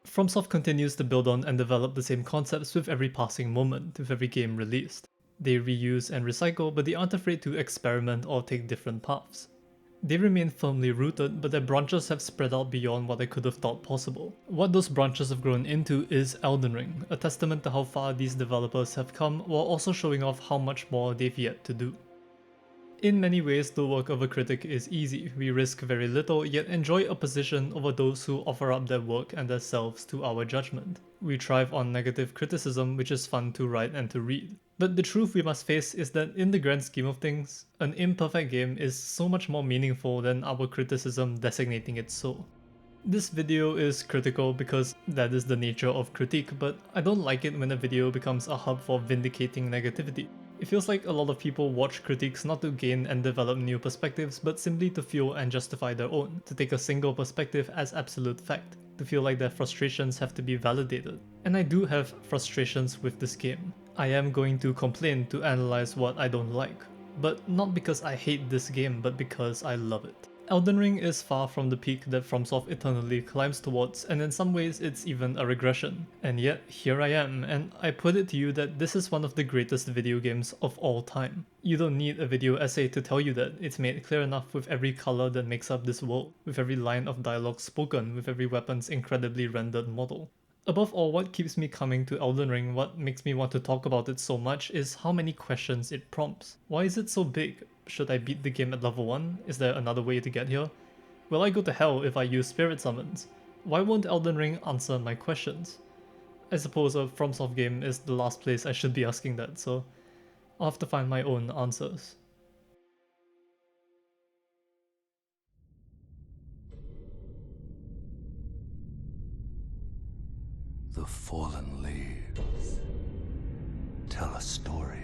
FromSoft continues to build on and develop the same concepts with every passing moment, with every game released. They reuse and recycle, but they aren't afraid to experiment or take different paths. They remain firmly rooted, but their branches have spread out beyond what I could have thought possible. What those branches have grown into is Elden Ring, a testament to how far these developers have come while also showing off how much more they've yet to do. In many ways, the work of a critic is easy. We risk very little, yet enjoy opposition over those who offer up their work and their selves to our judgment. We thrive on negative criticism, which is fun to write and to read. But the truth we must face is that in the grand scheme of things, an imperfect game is so much more meaningful than our criticism designating it so. This video is critical because that is the nature of critique, but I don't like it when a video becomes a hub for vindicating negativity. It feels like a lot of people watch critiques not to gain and develop new perspectives, but simply to fuel and justify their own, to take a single perspective as absolute fact, to feel like their frustrations have to be validated. And I do have frustrations with this game. I am going to complain to analyze what I don't like, but not because I hate this game, but because I love it. Elden Ring is far from the peak that FromSoft eternally climbs towards, and in some ways it's even a regression. And yet, here I am, and I put it to you that this is one of the greatest video games of all time. You don't need a video essay to tell you that. It's made clear enough with every color that makes up this world, with every line of dialogue spoken, with every weapon's incredibly rendered model. Above all, what keeps me coming to Elden Ring, what makes me want to talk about it so much, is how many questions it prompts. Why is it so big? Should I beat the game at level 1? Is there another way to get here? Will I go to hell if I use spirit summons? Why won't Elden Ring answer my questions? I suppose a FromSoft game is the last place I should be asking that, so I'll have to find my own answers. The fallen leaves tell a story.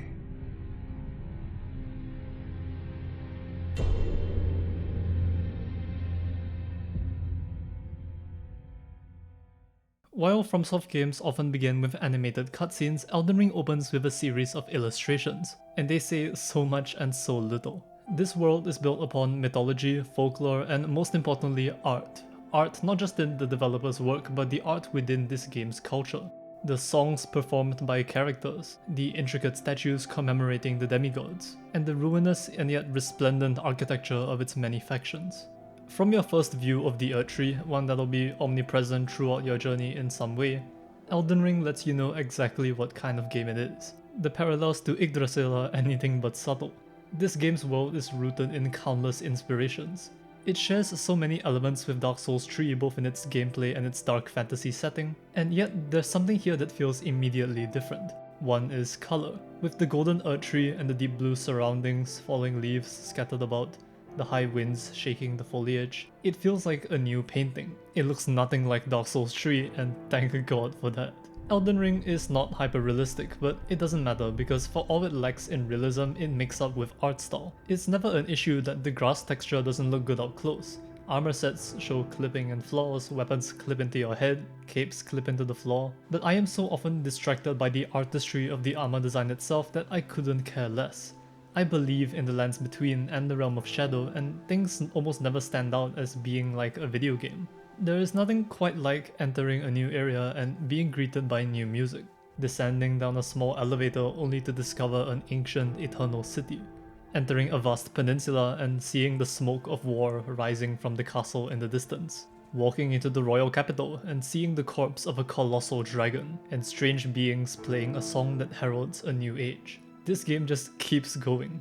While FromSoft games often begin with animated cutscenes, Elden Ring opens with a series of illustrations, and they say so much and so little. This world is built upon mythology, folklore, and most importantly, art. Art not just in the developer's work, but the art within this game's culture. The songs performed by characters, the intricate statues commemorating the demigods, and the ruinous and yet resplendent architecture of its many factions. From your first view of the Erdtree, one that'll be omnipresent throughout your journey in some way, Elden Ring lets you know exactly what kind of game it is. The parallels to Yggdrasil are anything but subtle. This game's world is rooted in countless inspirations. It shares so many elements with Dark Souls 3 both in its gameplay and its dark fantasy setting, and yet there's something here that feels immediately different. One is color. With the golden Erdtree and the deep blue surroundings, falling leaves scattered about, the high winds shaking the foliage, it feels like a new painting. It looks nothing like Dark Souls 3, and thank God for that. Elden Ring is not hyper-realistic, but it doesn't matter because for all it lacks in realism, it makes up with art style. It's never an issue that the grass texture doesn't look good up close. Armor sets show clipping and flaws, weapons clip into your head, capes clip into the floor, but I am so often distracted by the artistry of the armor design itself that I couldn't care less. I believe in the lands between and the realm of shadow, and things almost never stand out as being like a video game. There is nothing quite like entering a new area and being greeted by new music, descending down a small elevator only to discover an ancient eternal city, entering a vast peninsula and seeing the smoke of war rising from the castle in the distance, walking into the royal capital and seeing the corpse of a colossal dragon, and strange beings playing a song that heralds a new age. This game just keeps going.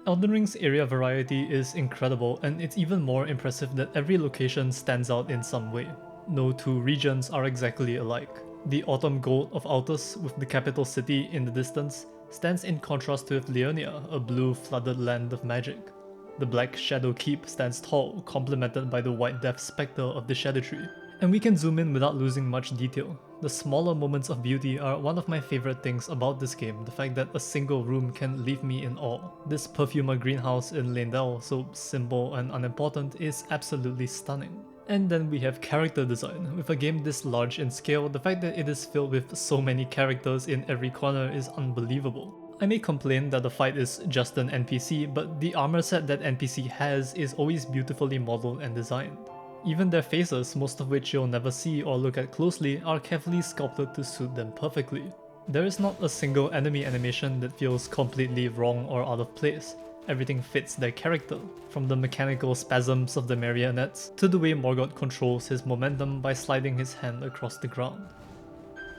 Elden Ring's area variety is incredible, and it's even more impressive that every location stands out in some way. No two regions are exactly alike. The autumn gold of Altus, with the capital city in the distance, stands in contrast with Leonia, a blue flooded land of magic. The Black Shadow Keep stands tall, complemented by the White Death Spectre of the Shadow Tree. And we can zoom in without losing much detail. The smaller moments of beauty are one of my favorite things about this game, the fact that a single room can leave me in awe. This perfumer greenhouse in Leyndell, so simple and unimportant, is absolutely stunning. And then we have character design. With a game this large in scale, the fact that it is filled with so many characters in every corner is unbelievable. I may complain that the fight is just an NPC, but the armor set that NPC has is always beautifully modeled and designed. Even their faces, most of which you'll never see or look at closely, are carefully sculpted to suit them perfectly. There is not a single enemy animation that feels completely wrong or out of place. Everything fits their character, from the mechanical spasms of the marionettes to the way Morgoth controls his momentum by sliding his hand across the ground.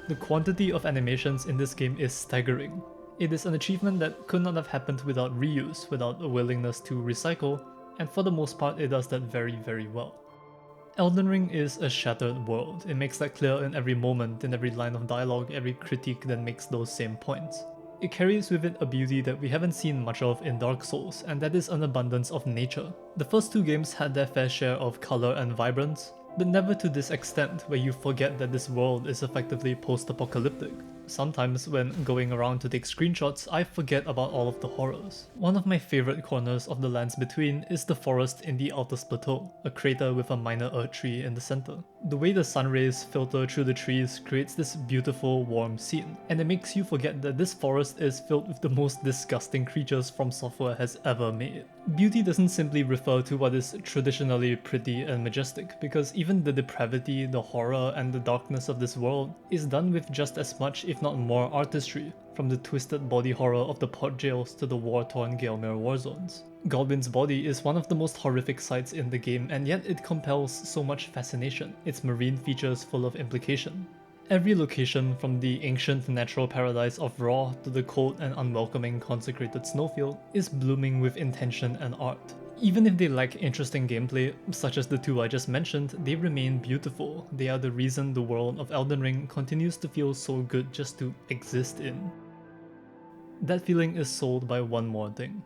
The quantity of animations in this game is staggering. It is an achievement that could not have happened without reuse, without a willingness to recycle, and for the most part it does that very well. Elden Ring is a shattered world. It makes that clear in every moment, in every line of dialogue, every critique that makes those same points. It carries with it a beauty that we haven't seen much of in Dark Souls, and that is an abundance of nature. The first two games had their fair share of color and vibrance, but never to this extent where you forget that this world is effectively post-apocalyptic. Sometimes when going around to take screenshots, I forget about all of the horrors. One of my favorite corners of the lands between is the forest in the Outer Plateau, a crater with a minor earth tree in the center. The way the sun rays filter through the trees creates this beautiful, warm scene, and it makes you forget that this forest is filled with the most disgusting creatures From Software has ever made. Beauty doesn't simply refer to what is traditionally pretty and majestic, because even the depravity, the horror, and the darkness of this world is done with just as much, if not more, artistry, from the twisted body horror of the pot jails to the war-torn Gelmir war zones. Godwyn's body is one of the most horrific sights in the game, and yet it compels so much fascination, its marine features full of implication. Every location, from the ancient natural paradise of Raw to the cold and unwelcoming consecrated snowfield, is blooming with intention and art. Even if they lack interesting gameplay, such as the two I just mentioned, they remain beautiful. They are the reason the world of Elden Ring continues to feel so good just to exist in. That feeling is sold by one more thing.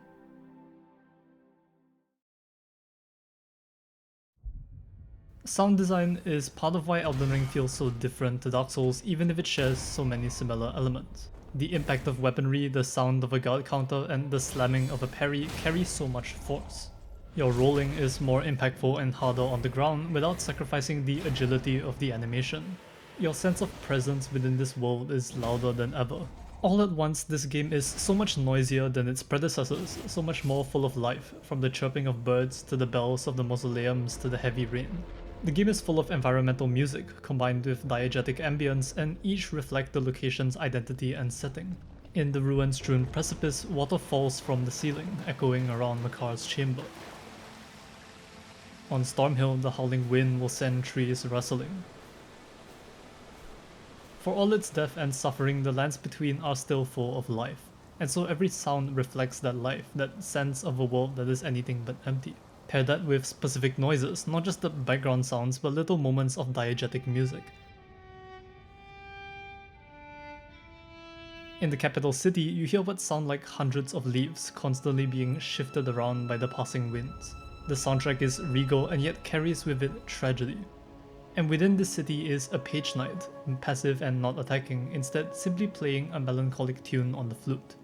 Sound design is part of why Elden Ring feels so different to Dark Souls, even if it shares so many similar elements. The impact of weaponry, the sound of a guard counter, and the slamming of a parry carry so much force. Your rolling is more impactful and harder on the ground without sacrificing the agility of the animation. Your sense of presence within this world is louder than ever. All at once, this game is so much noisier than its predecessors, so much more full of life, from the chirping of birds to the bells of the mausoleums to the heavy rain. The game is full of environmental music, combined with diegetic ambience, and each reflect the location's identity and setting. In the ruin-strewn precipice, water falls from the ceiling, echoing around Makar's chamber. On Stormhill, the howling wind will send trees rustling. For all its death and suffering, the lands between are still full of life, and so every sound reflects that life, that sense of a world that is anything but empty. Pair that with specific noises, not just the background sounds, but little moments of diegetic music. In the capital city, you hear what sound like hundreds of leaves constantly being shifted around by the passing winds. The soundtrack is regal and yet carries with it tragedy. And within the city is a page knight, passive and not attacking, instead simply playing a melancholic tune on the flute.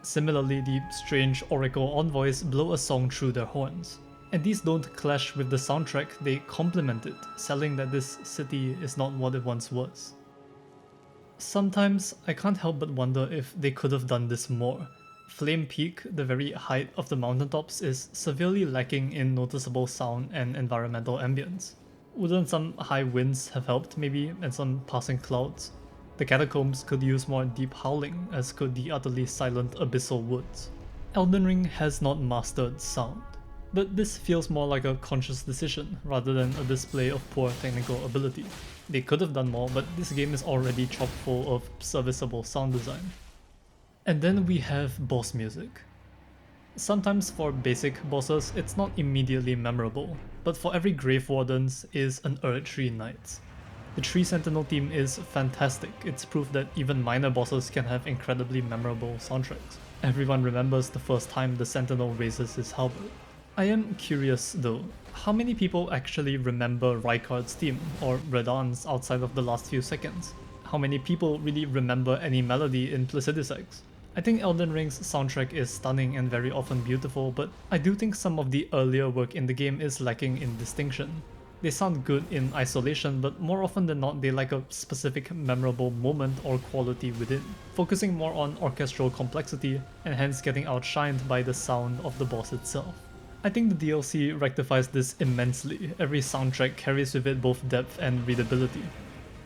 Similarly, the strange oracle envoys blow a song through their horns. And these don't clash with the soundtrack, they complement it, selling that this city is not what it once was. Sometimes I can't help but wonder if they could have done this more. Flame Peak, the very height of the mountaintops, is severely lacking in noticeable sound and environmental ambience. Wouldn't some high winds have helped maybe, and some passing clouds? The catacombs could use more deep howling, as could the utterly silent abyssal woods. Elden Ring has not mastered sound, but this feels more like a conscious decision rather than a display of poor technical ability. They could have done more, but this game is already chock full of serviceable sound design. And then we have boss music. Sometimes for basic bosses it's not immediately memorable, but for every Grave Wardens is an Earth Tree Knight. The Tree Sentinel theme is fantastic, it's proof that even minor bosses can have incredibly memorable soundtracks. Everyone remembers the first time the Sentinel raises his halberd. I am curious though, how many people actually remember Rykard's theme, or Radahn's outside of the last few seconds? How many people really remember any melody in Placiduous? I think Elden Ring's soundtrack is stunning and very often beautiful, but I do think some of the earlier work in the game is lacking in distinction. They sound good in isolation, but more often than not they lack a specific memorable moment or quality within, focusing more on orchestral complexity and hence getting outshined by the sound of the boss itself. I think the DLC rectifies this immensely. Every soundtrack carries with it both depth and readability.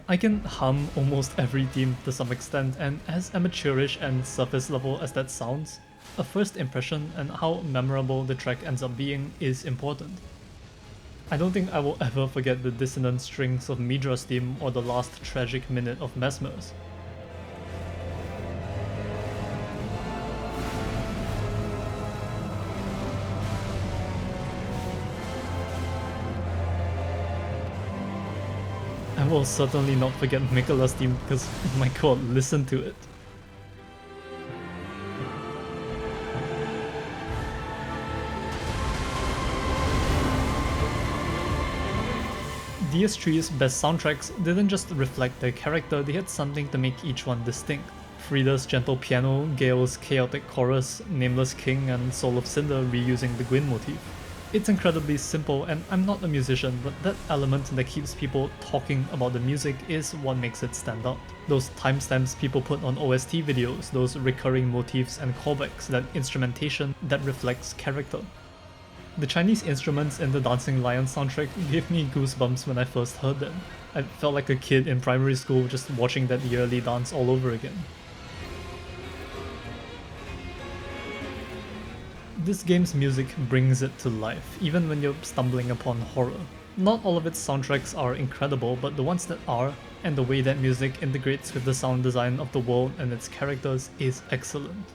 I can hum almost every theme to some extent, and as amateurish and surface level as that sounds, a first impression and how memorable the track ends up being is important. I don't think I will ever forget the dissonant strings of Midra's theme or the last tragic minute of Mesmer's. I will certainly not forget Mikola's theme because, my god, listen to it. DS3's best soundtracks didn't just reflect their character, they had something to make each one distinct. Frida's gentle piano, Gale's chaotic chorus, Nameless King, and Soul of Cinder reusing the Gwyn motif. It's incredibly simple, and I'm not a musician, but that element that keeps people talking about the music is what makes it stand out. Those timestamps people put on OST videos, those recurring motifs and callbacks, that instrumentation that reflects character. The Chinese instruments in the Dancing Lion soundtrack gave me goosebumps when I first heard them. I felt like a kid in primary school just watching that yearly dance all over again. This game's music brings it to life, even when you're stumbling upon horror. Not all of its soundtracks are incredible, but the ones that are, and the way that music integrates with the sound design of the world and its characters is excellent.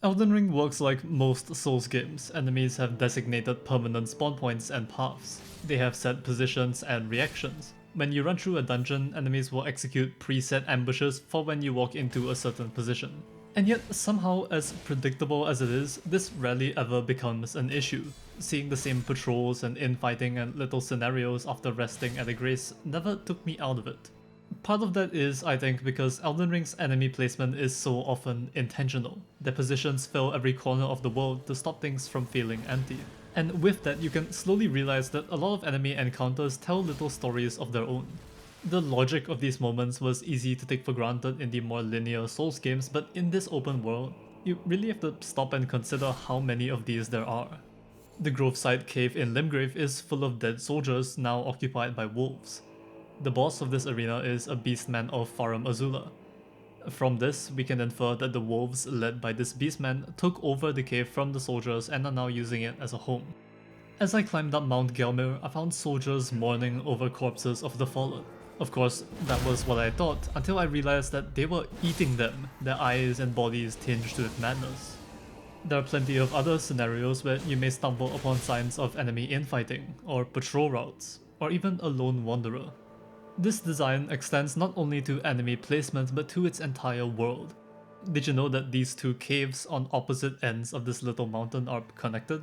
Elden Ring works like most Souls games. Enemies have designated permanent spawn points and paths. They have set positions and reactions. When you run through a dungeon, enemies will execute preset ambushes for when you walk into a certain position. And yet, somehow, as predictable as it is, this rarely ever becomes an issue. Seeing the same patrols and infighting and little scenarios after resting at a grace never took me out of it. Part of that is, I think, because Elden Ring's enemy placement is so often intentional. Their positions fill every corner of the world to stop things from feeling empty. And with that, you can slowly realize that a lot of enemy encounters tell little stories of their own. The logic of these moments was easy to take for granted in the more linear Souls games, but in this open world, you really have to stop and consider how many of these there are. The Groveside cave in Limgrave is full of dead soldiers now occupied by wolves. The boss of this arena is a beastman of Farum Azula. From this, we can infer that the wolves led by this beastman took over the cave from the soldiers and are now using it as a home. As I climbed up Mount Gelmir, I found soldiers mourning over corpses of the fallen. Of course, that was what I thought, until I realized that they were eating them, their eyes and bodies tinged with madness. There are plenty of other scenarios where you may stumble upon signs of enemy infighting, or patrol routes, or even a lone wanderer. This design extends not only to enemy placement but to its entire world. Did you know that these two caves on opposite ends of this little mountain are connected?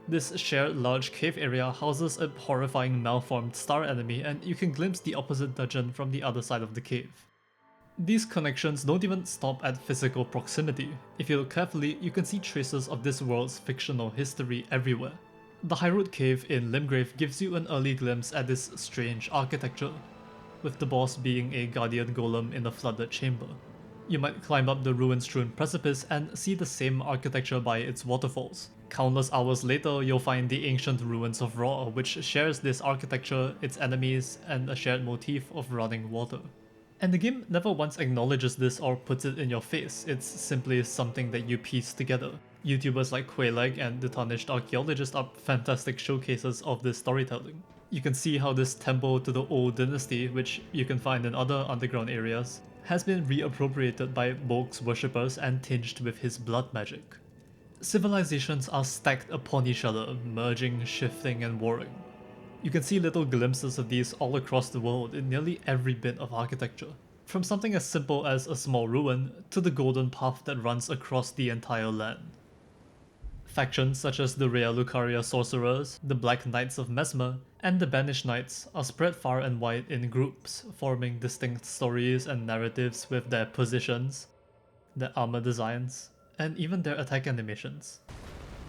This shared large cave area houses a horrifying malformed star enemy, and you can glimpse the opposite dungeon from the other side of the cave. These connections don't even stop at physical proximity. If you look carefully, you can see traces of this world's fictional history everywhere. The Hyrule Cave in Limgrave gives you an early glimpse at this strange architecture, with the boss being a guardian golem in a flooded chamber. You might climb up the ruin-strewn precipice and see the same architecture by its waterfalls. Countless hours later, you'll find the ancient ruins of Ra, which shares this architecture, its enemies, and a shared motif of running water. And the game never once acknowledges this or puts it in your face, it's simply something that you piece together. YouTubers like Quayleg and The Tarnished Archaeologist are fantastic showcases of this storytelling. You can see how this temple to the old dynasty, which you can find in other underground areas, has been reappropriated by Bolg's worshippers and tinged with his blood magic. Civilizations are stacked upon each other, merging, shifting, and warring. You can see little glimpses of these all across the world in nearly every bit of architecture. From something as simple as a small ruin to the golden path that runs across the entire land. Factions such as the Rea Lucaria Sorcerers, the Black Knights of Mesmer, and the Banished Knights are spread far and wide in groups, forming distinct stories and narratives with their positions, their armor designs, and even their attack animations.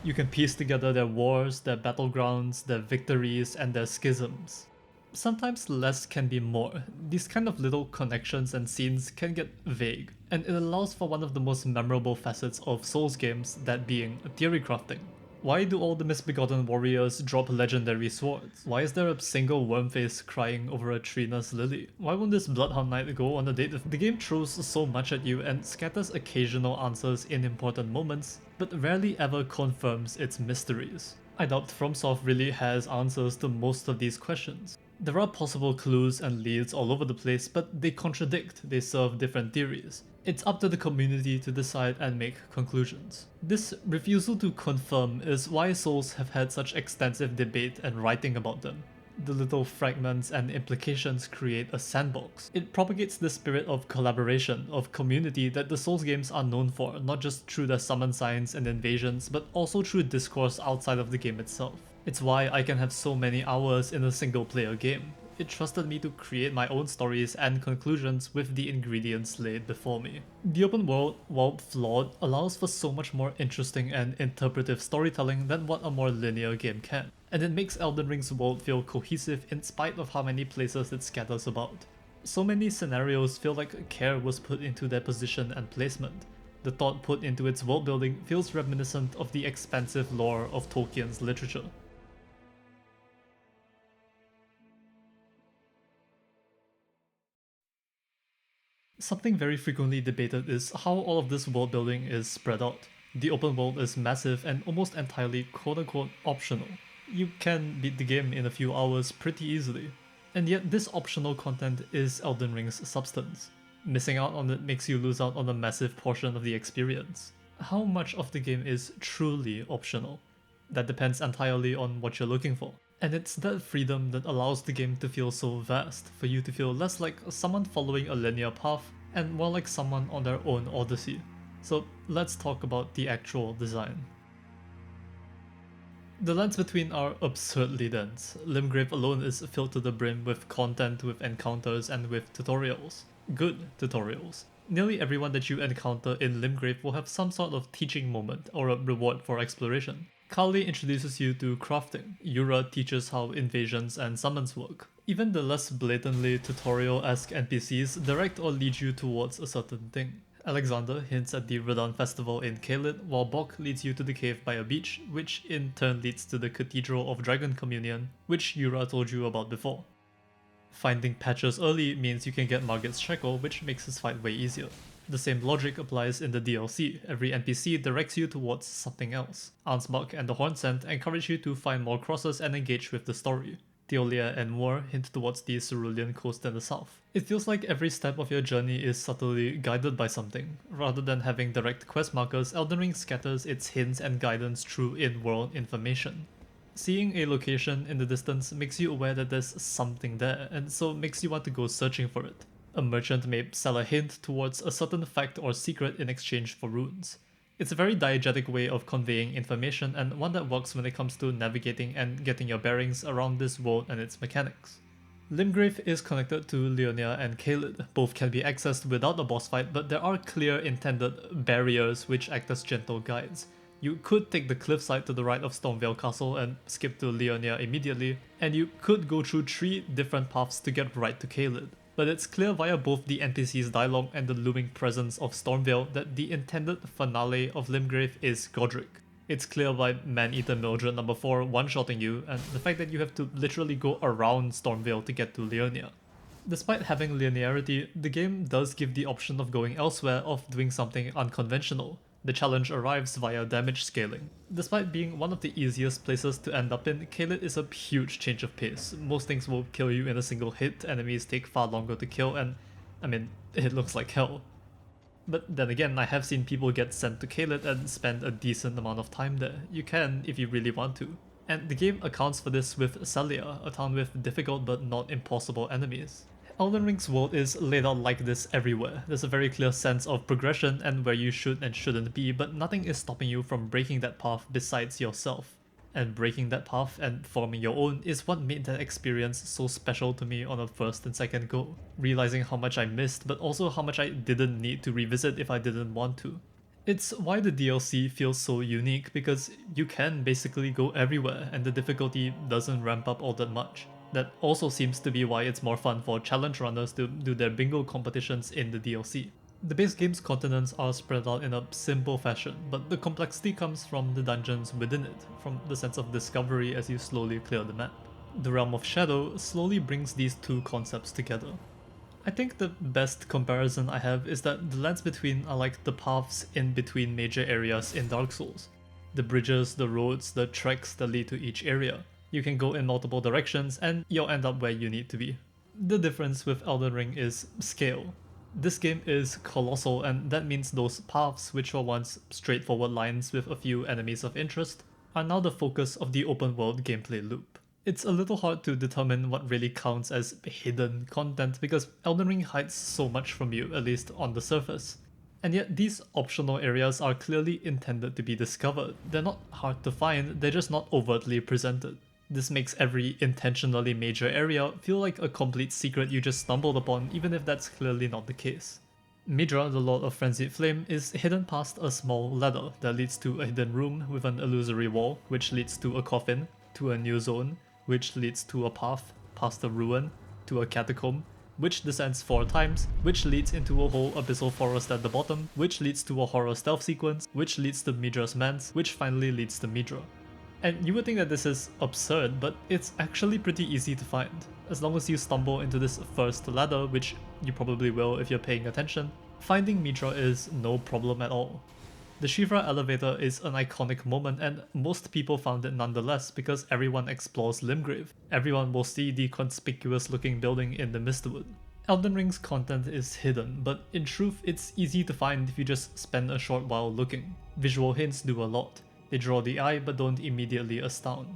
You can piece together their wars, their battlegrounds, their victories, and their schisms. Sometimes less can be more. These kind of little connections and scenes can get vague, and it allows for one of the most memorable facets of Souls games, that being theory crafting. Why do all the misbegotten warriors drop legendary swords? Why is there a single wormface crying over a tree-nut lily? Why won't this bloodhound knight go on a date? The game throws so much at you and scatters occasional answers in important moments, but rarely ever confirms its mysteries. I doubt FromSoft really has answers to most of these questions. There are possible clues and leads all over the place, but they contradict, they serve different theories. It's up to the community to decide and make conclusions. This refusal to confirm is why Souls have had such extensive debate and writing about them. The little fragments and implications create a sandbox. It propagates the spirit of collaboration, of community that the Souls games are known for, not just through their summon signs and invasions, but also through discourse outside of the game itself. It's why I can have so many hours in a single player game. It trusted me to create my own stories and conclusions with the ingredients laid before me. The open world, while flawed, allows for so much more interesting and interpretive storytelling than what a more linear game can. And it makes Elden Ring's world feel cohesive in spite of how many places it scatters about. So many scenarios feel like care was put into their position and placement. The thought put into its world building feels reminiscent of the expansive lore of Tolkien's literature. Something very frequently debated is how all of this world building is spread out. The open world is massive and almost entirely quote-unquote optional. You can beat the game in a few hours pretty easily. And yet this optional content is Elden Ring's substance. Missing out on it makes you lose out on a massive portion of the experience. How much of the game is truly optional? That depends entirely on what you're looking for. And it's that freedom that allows the game to feel so vast, for you to feel less like someone following a linear path and more like someone on their own odyssey. So let's talk about the actual design. The lands between are absurdly dense. Limgrave alone is filled to the brim with content, with encounters, and with tutorials. Good tutorials. Nearly everyone that you encounter in Limgrave will have some sort of teaching moment or a reward for exploration. Kali introduces you to crafting. Yura teaches how invasions and summons work. Even the less blatantly tutorial-esque NPCs direct or lead you towards a certain thing. Alexander hints at the Radahn festival in Caelid, while Bok leads you to the cave by a beach, which in turn leads to the Cathedral of Dragon Communion, which Yura told you about before. Finding patches early means you can get Margit's Shackle, which makes his fight way easier. The same logic applies in the DLC. Every NPC directs you towards something else. Ansbach and the Hornsent encourage you to find more crosses and engage with the story. Theolia and Moor hint towards the Cerulean coast in the south. It feels like every step of your journey is subtly guided by something. Rather than having direct quest markers, Elden Ring scatters its hints and guidance through in-world information. Seeing a location in the distance makes you aware that there's something there, and so makes you want to go searching for it. A merchant may sell a hint towards a certain fact or secret in exchange for runes. It's a very diegetic way of conveying information, and one that works when it comes to navigating and getting your bearings around this world and its mechanics. Limgrave is connected to Leonia and Caelid. Both can be accessed without a boss fight, but there are clear intended barriers which act as gentle guides. You could take the cliffside to the right of Stormveil Castle and skip to Leonia immediately, and you could go through 3 different paths to get right to Caelid. But it's clear via both the NPC's dialogue and the looming presence of Stormveil that the intended finale of Limgrave is Godric. It's clear by Man-Eater Mildred number 4 one-shotting you, and the fact that you have to literally go around Stormveil to get to Leonia. Despite having linearity, the game does give the option of going elsewhere, of doing something unconventional. The challenge arrives via damage scaling. Despite being one of the easiest places to end up in, Caelid is a huge change of pace. Most things will kill you in a single hit, enemies take far longer to kill, and it looks like hell. But then again, I have seen people get sent to Caelid and spend a decent amount of time there. You can if you really want to. And the game accounts for this with Salia, a town with difficult but not impossible enemies. Elden Ring's world is laid out like this everywhere. There's a very clear sense of progression and where you should and shouldn't be, but nothing is stopping you from breaking that path besides yourself. And breaking that path and forming your own is what made that experience so special to me on a first and second go. Realizing how much I missed, but also how much I didn't need to revisit if I didn't want to. It's why the DLC feels so unique, because you can basically go everywhere and the difficulty doesn't ramp up all that much. That also seems to be why it's more fun for challenge runners to do their bingo competitions in the DLC. The base game's continents are spread out in a simple fashion, but the complexity comes from the dungeons within it, from the sense of discovery as you slowly clear the map. The Realm of Shadow slowly brings these two concepts together. I think the best comparison I have is that the lands between are like the paths in between major areas in Dark Souls. The bridges, the roads, the treks that lead to each area. You can go in multiple directions and you'll end up where you need to be. The difference with Elden Ring is scale. This game is colossal, and that means those paths, which were once straightforward lines with a few enemies of interest, are now the focus of the open world gameplay loop. It's a little hard to determine what really counts as hidden content because Elden Ring hides so much from you, at least on the surface. And yet these optional areas are clearly intended to be discovered. They're not hard to find, they're just not overtly presented. This makes every intentionally major area feel like a complete secret you just stumbled upon, even if that's clearly not the case. Midra, the Lord of Frenzied Flame, is hidden past a small ladder that leads to a hidden room with an illusory wall, which leads to a coffin, to a new zone, which leads to a path, past a ruin, to a catacomb, which descends 4 times, which leads into a whole abyssal forest at the bottom, which leads to a horror stealth sequence, which leads to Midra's manse, which finally leads to Midra. And you would think that this is absurd, but it's actually pretty easy to find. As long as you stumble into this first ladder, which you probably will if you're paying attention, finding Midra is no problem at all. The Shivra elevator is an iconic moment, and most people found it nonetheless because everyone explores Limgrave. Everyone will see the conspicuous looking building in the Mistwood. Elden Ring's content is hidden, but in truth it's easy to find if you just spend a short while looking. Visual hints do a lot. They draw the eye but don't immediately astound.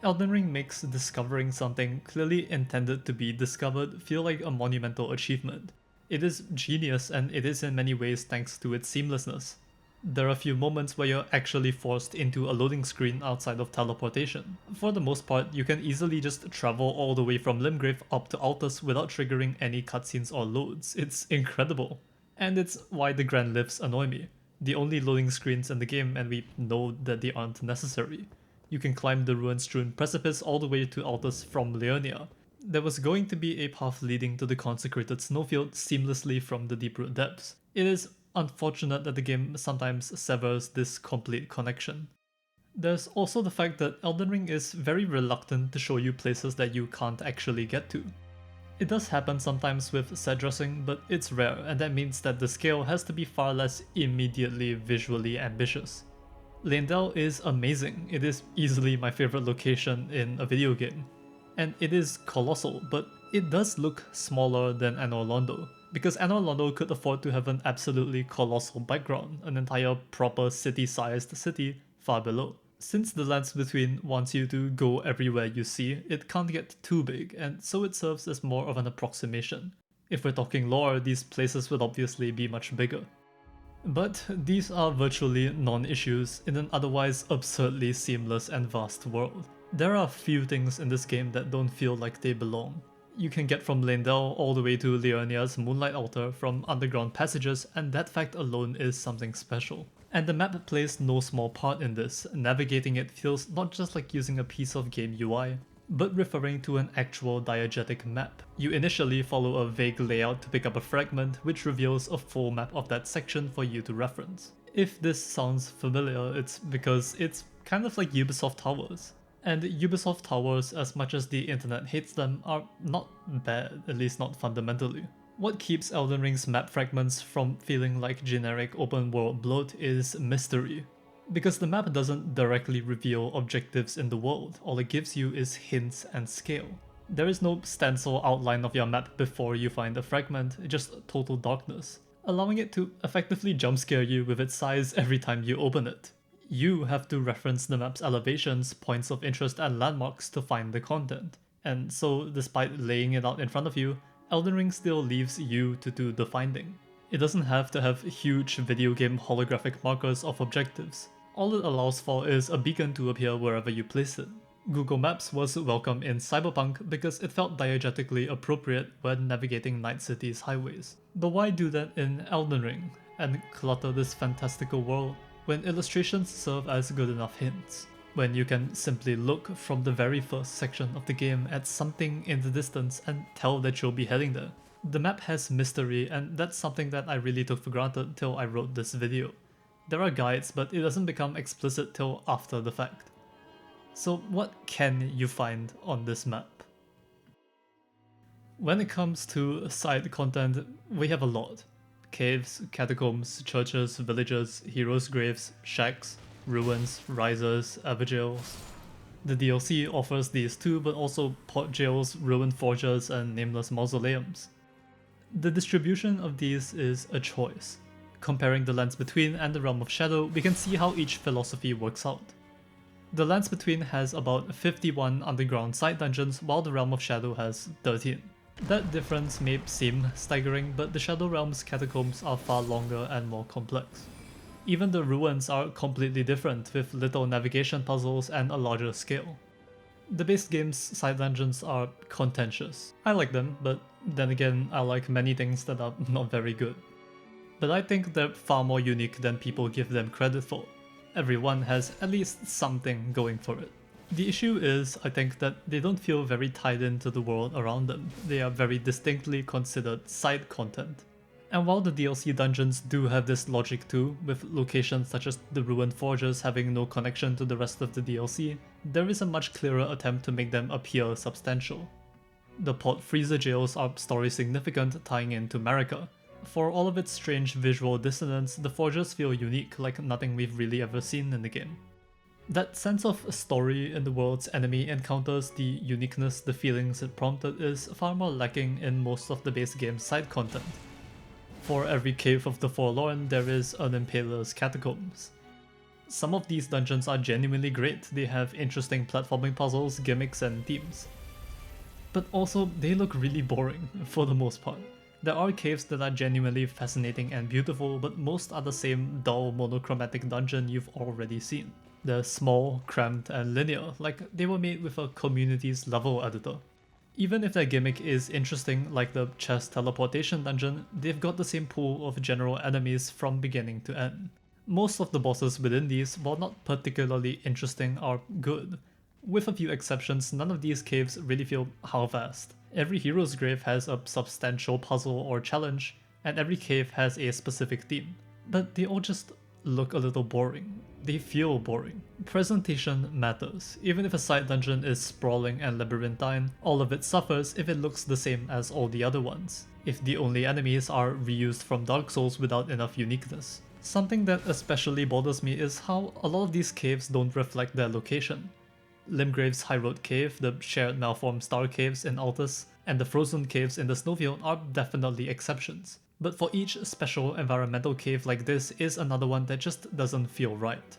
Elden Ring makes discovering something clearly intended to be discovered feel like a monumental achievement. It is genius, and it is in many ways thanks to its seamlessness. There are a few moments where you're actually forced into a loading screen outside of teleportation. For the most part, you can easily just travel all the way from Limgrave up to Altus without triggering any cutscenes or loads. It's incredible. And it's why the Grand Lifts annoy me. The only loading screens in the game, and we know that they aren't necessary. You can climb the ruin-strewn precipice all the way to Altus from Leonia. There was going to be a path leading to the consecrated snowfield seamlessly from the Deeproot depths. It is unfortunate that the game sometimes severs this complete connection. There's also the fact that Elden Ring is very reluctant to show you places that you can't actually get to. It does happen sometimes with set dressing, but it's rare, and that means that the scale has to be far less immediately visually ambitious. Leyndell is amazing. It is easily my favorite location in a video game. And it is colossal, but it does look smaller than Anor Londo, because Anor Londo could afford to have an absolutely colossal background, an entire proper city-sized city far below. Since the lands between wants you to go everywhere you see, it can't get too big, and so it serves as more of an approximation. If we're talking lore, these places would obviously be much bigger. But these are virtually non-issues in an otherwise absurdly seamless and vast world. There are few things in this game that don't feel like they belong. You can get from Leyndell all the way to Leonia's Moonlight Altar from underground passages, and that fact alone is something special. And the map plays no small part in this. Navigating it feels not just like using a piece of game UI, but referring to an actual diegetic map. You initially follow a vague layout to pick up a fragment, which reveals a full map of that section for you to reference. If this sounds familiar, it's because it's kind of like Ubisoft Towers. And Ubisoft Towers, as much as the internet hates them, are not bad, at least not fundamentally. What keeps Elden Ring's map fragments from feeling like generic open world bloat is mystery. Because the map doesn't directly reveal objectives in the world, all it gives you is hints and scale. There is no stencil outline of your map before you find a fragment, just total darkness, allowing it to effectively jumpscare you with its size every time you open it. You have to reference the map's elevations, points of interest and landmarks to find the content. And so, despite laying it out in front of you, Elden Ring still leaves you to do the finding. It doesn't have to have huge video game holographic markers of objectives. All it allows for is a beacon to appear wherever you place it. Google Maps was welcome in Cyberpunk because it felt diegetically appropriate when navigating Night City's highways. But why do that in Elden Ring and clutter this fantastical world when illustrations serve as good enough hints? When you can simply look from the very first section of the game at something in the distance and tell that you'll be heading there. The map has mystery, and that's something that I really took for granted till I wrote this video. There are guides, but it doesn't become explicit till after the fact. So what can you find on this map? When it comes to side content, we have a lot. Caves, catacombs, churches, villages, heroes' graves, shacks, ruins, risers, abigails. The DLC offers these too, but also pot jails, ruined forges, and nameless mausoleums. The distribution of these is a choice. Comparing the Lands Between and the Realm of Shadow, we can see how each philosophy works out. The Lands Between has about 51 underground side dungeons, while the Realm of Shadow has 13. That difference may seem staggering, but the Shadow Realm's catacombs are far longer and more complex. Even the ruins are completely different, with little navigation puzzles and a larger scale. The base game's side dungeons are contentious. I like them, but then again, I like many things that are not very good. But I think they're far more unique than people give them credit for. Everyone has at least something going for it. The issue is, I think, that they don't feel very tied into the world around them. They are very distinctly considered side content. And while the DLC dungeons do have this logic too, with locations such as the ruined forges having no connection to the rest of the DLC, there is a much clearer attempt to make them appear substantial. The pot freezer jails are story significant, tying into Marika. For all of its strange visual dissonance, the forges feel unique, like nothing we've really ever seen in the game. That sense of story in the world's enemy encounters, the uniqueness, the feelings it prompted, is far more lacking in most of the base game's side content. For every cave of the Forlorn, there is an Impaler's catacombs. Some of these dungeons are genuinely great, they have interesting platforming puzzles, gimmicks, and themes. But also, they look really boring, for the most part. There are caves that are genuinely fascinating and beautiful, but most are the same dull monochromatic dungeon you've already seen. They're small, cramped, and linear, like they were made with a community's level editor. Even if their gimmick is interesting, like the chest teleportation dungeon, they've got the same pool of general enemies from beginning to end. Most of the bosses within these, while not particularly interesting, are good. With a few exceptions, none of these caves really feel half-assed. Every hero's grave has a substantial puzzle or challenge, and every cave has a specific theme. But they all just look a little boring. They feel boring. Presentation matters. Even if a side dungeon is sprawling and labyrinthine, all of it suffers if it looks the same as all the other ones. If the only enemies are reused from Dark Souls without enough uniqueness. Something that especially bothers me is how a lot of these caves don't reflect their location. Limgrave's High Road Cave, the shared malformed star caves in Altus, and the frozen caves in the snowfield are definitely exceptions. But for each special environmental cave like this is another one that just doesn't feel right.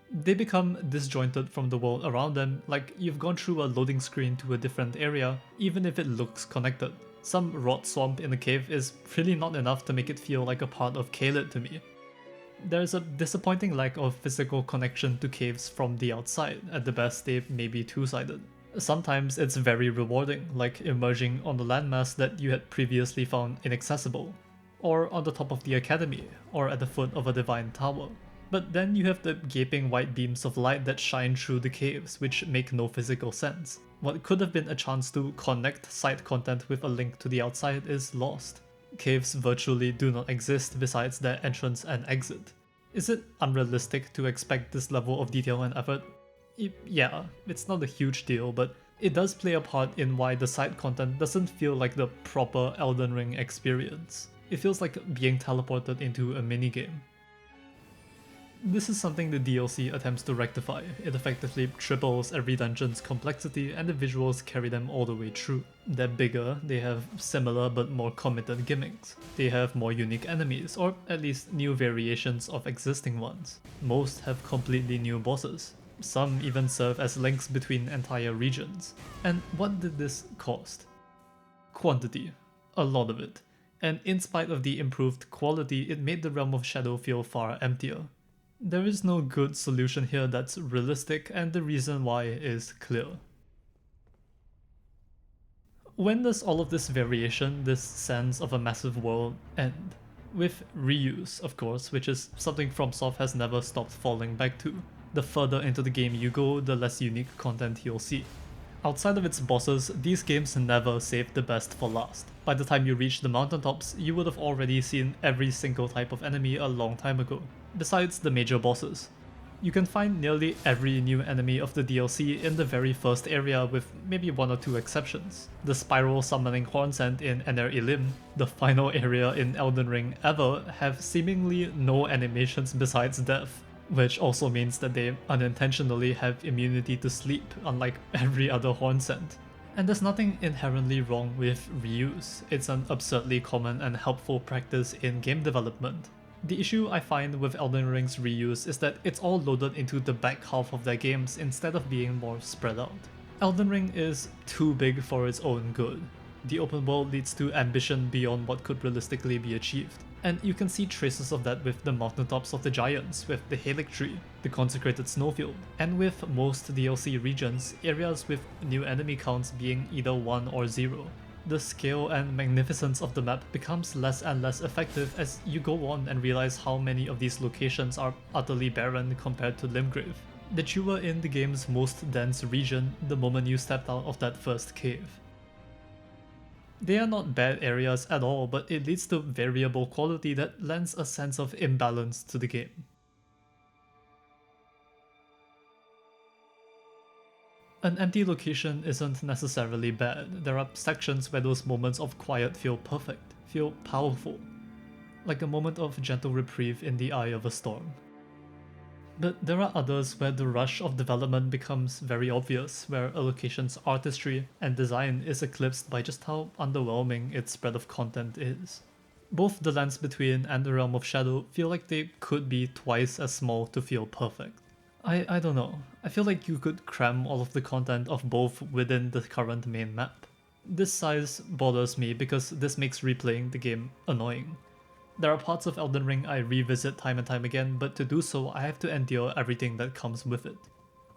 They become disjointed from the world around them, like you've gone through a loading screen to a different area, even if it looks connected. Some rot swamp in a cave is really not enough to make it feel like a part of Caelid to me. There's a disappointing lack of physical connection to caves from the outside. At the best, they may be two-sided. Sometimes it's very rewarding, like emerging on the landmass that you had previously found inaccessible, or on the top of the academy, or at the foot of a divine tower. But then you have the gaping white beams of light that shine through the caves, which make no physical sense. What could have been a chance to connect side content with a link to the outside is lost. Caves virtually do not exist besides their entrance and exit. Is it unrealistic to expect this level of detail and effort? Yeah, it's not a huge deal, but it does play a part in why the side content doesn't feel like the proper Elden Ring experience. It feels like being teleported into a minigame. This is something the DLC attempts to rectify. It effectively triples every dungeon's complexity and the visuals carry them all the way through. They're bigger, they have similar but more committed gimmicks. They have more unique enemies, or at least new variations of existing ones. Most have completely new bosses. Some even serve as links between entire regions. And what did this cost? Quantity. A lot of it. And in spite of the improved quality, it made the Realm of Shadow feel far emptier. There is no good solution here that's realistic, and the reason why is clear. When does all of this variation, this sense of a massive world, end? With reuse, of course, which is something FromSoft has never stopped falling back to. The further into the game you go, the less unique content you'll see. Outside of its bosses, these games never save the best for last. By the time you reach the mountaintops, you would have already seen every single type of enemy a long time ago, besides the major bosses. You can find nearly every new enemy of the DLC in the very first area with maybe one or two exceptions. The spiral summoning Hornsent in Ener Ilim, the final area in Elden Ring ever, have seemingly no animations besides death, which also means that they unintentionally have immunity to sleep, unlike every other Hornsent. And there's nothing inherently wrong with reuse, it's an absurdly common and helpful practice in game development. The issue I find with Elden Ring's reuse is that it's all loaded into the back half of their games instead of being more spread out. Elden Ring is too big for its own good. The open world leads to ambition beyond what could realistically be achieved. And you can see traces of that with the mountaintops of the giants, with the Halic Tree, the consecrated snowfield, and with most DLC regions, areas with new enemy counts being either 1 or 0. The scale and magnificence of the map becomes less and less effective as you go on and realize how many of these locations are utterly barren compared to Limgrave, that you were in the game's most dense region the moment you stepped out of that first cave. They are not bad areas at all, but it leads to variable quality that lends a sense of imbalance to the game. An empty location isn't necessarily bad. There are sections where those moments of quiet feel perfect, feel powerful, like a moment of gentle reprieve in the eye of a storm. But there are others where the rush of development becomes very obvious, where a location's artistry and design is eclipsed by just how underwhelming its spread of content is. Both the Lands Between and the Realm of Shadow feel like they could be twice as small to feel perfect. I don't know, I feel like you could cram all of the content of both within the current main map. This size bothers me because this makes replaying the game annoying. There are parts of Elden Ring I revisit time and time again, but to do so I have to endure everything that comes with it.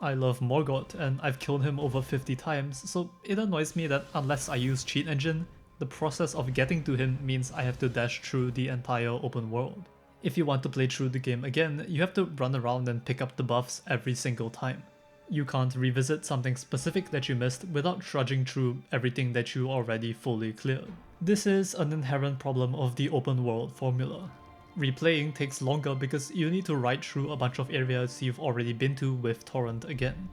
I love Morgoth and I've killed him over 50 times, so it annoys me that unless I use cheat engine, the process of getting to him means I have to dash through the entire open world. If you want to play through the game again, you have to run around and pick up the buffs every single time. You can't revisit something specific that you missed without trudging through everything that you already fully cleared. This is an inherent problem of the open world formula. Replaying takes longer because you need to ride through a bunch of areas you've already been to with Torrent again.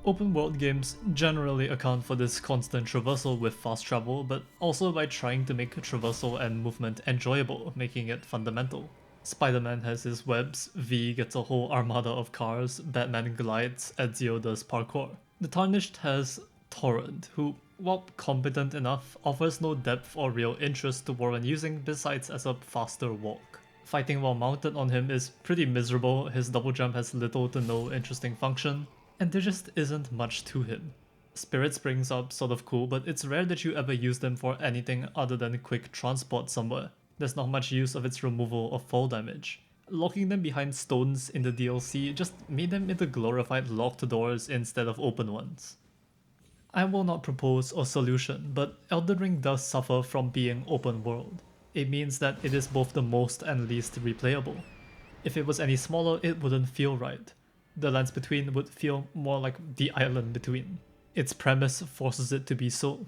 Open world games generally account for this constant traversal with fast travel, but also by trying to make traversal and movement enjoyable, making it fundamental. Spider-Man has his webs, V gets a whole armada of cars, Batman glides, Ezio does parkour. The Tarnished has Torrent, who, while competent enough, offers no depth or real interest to warrant using besides as a faster walk. Fighting while mounted on him is pretty miserable, his double jump has little to no interesting function, and there just isn't much to him. Spirit Springs are sort of cool, but it's rare that you ever use them for anything other than quick transport somewhere. There's not much use of its removal of fall damage. Locking them behind stones in the DLC just made them into glorified locked doors instead of open ones. I will not propose a solution, but Elden Ring does suffer from being open world. It means that it is both the most and least replayable. If it was any smaller, it wouldn't feel right. The Lands Between would feel more like the Island Between. Its premise forces it to be so.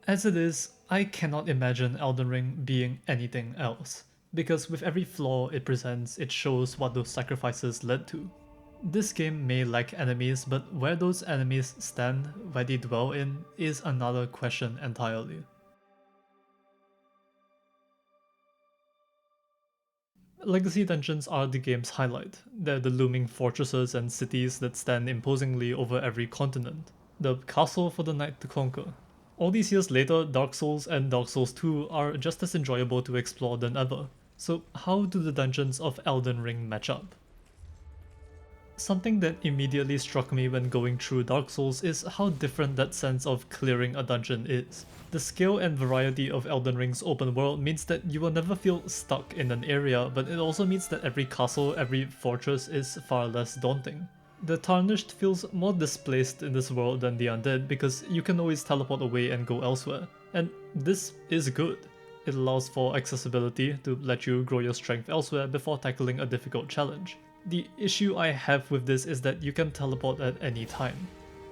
As it is, I cannot imagine Elden Ring being anything else, because with every flaw it presents, it shows what those sacrifices led to. This game may lack enemies, but where those enemies stand, where they dwell in, is another question entirely. Legacy dungeons are the game's highlight. They're the looming fortresses and cities that stand imposingly over every continent. The castle for the knight to conquer. All these years later, Dark Souls and Dark Souls 2 are just as enjoyable to explore than ever. So how do the dungeons of Elden Ring match up? Something that immediately struck me when going through Dark Souls is how different that sense of clearing a dungeon is. The scale and variety of Elden Ring's open world means that you will never feel stuck in an area, but it also means that every castle, every fortress is far less daunting. The Tarnished feels more displaced in this world than the Undead because you can always teleport away and go elsewhere, and this is good. It allows for accessibility to let you grow your strength elsewhere before tackling a difficult challenge. The issue I have with this is that you can teleport at any time.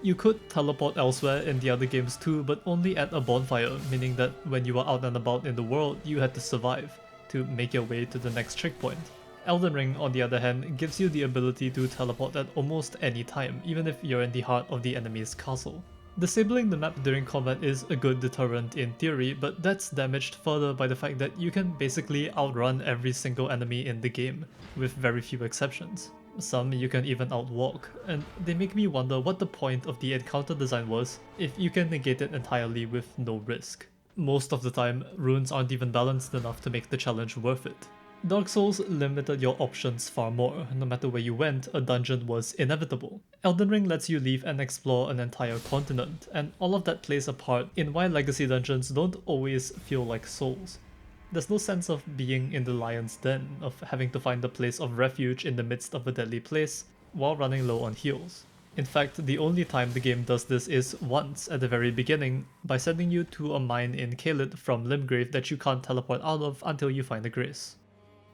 You could teleport elsewhere in the other games too, but only at a bonfire, meaning that when you were out and about in the world, you had to survive to make your way to the next checkpoint. Elden Ring, on the other hand, gives you the ability to teleport at almost any time, even if you're in the heart of the enemy's castle. Disabling the map during combat is a good deterrent in theory, but that's damaged further by the fact that you can basically outrun every single enemy in the game, with very few exceptions. Some you can even outwalk, and they make me wonder what the point of the encounter design was if you can negate it entirely with no risk. Most of the time, runes aren't even balanced enough to make the challenge worth it. Dark Souls limited your options far more. No matter where you went, a dungeon was inevitable. Elden Ring lets you leave and explore an entire continent, and all of that plays a part in why legacy dungeons don't always feel like Souls. There's no sense of being in the lion's den, of having to find a place of refuge in the midst of a deadly place while running low on heals. In fact, the only time the game does this is once at the very beginning, by sending you to a mine in Caelid from Limgrave that you can't teleport out of until you find a grace.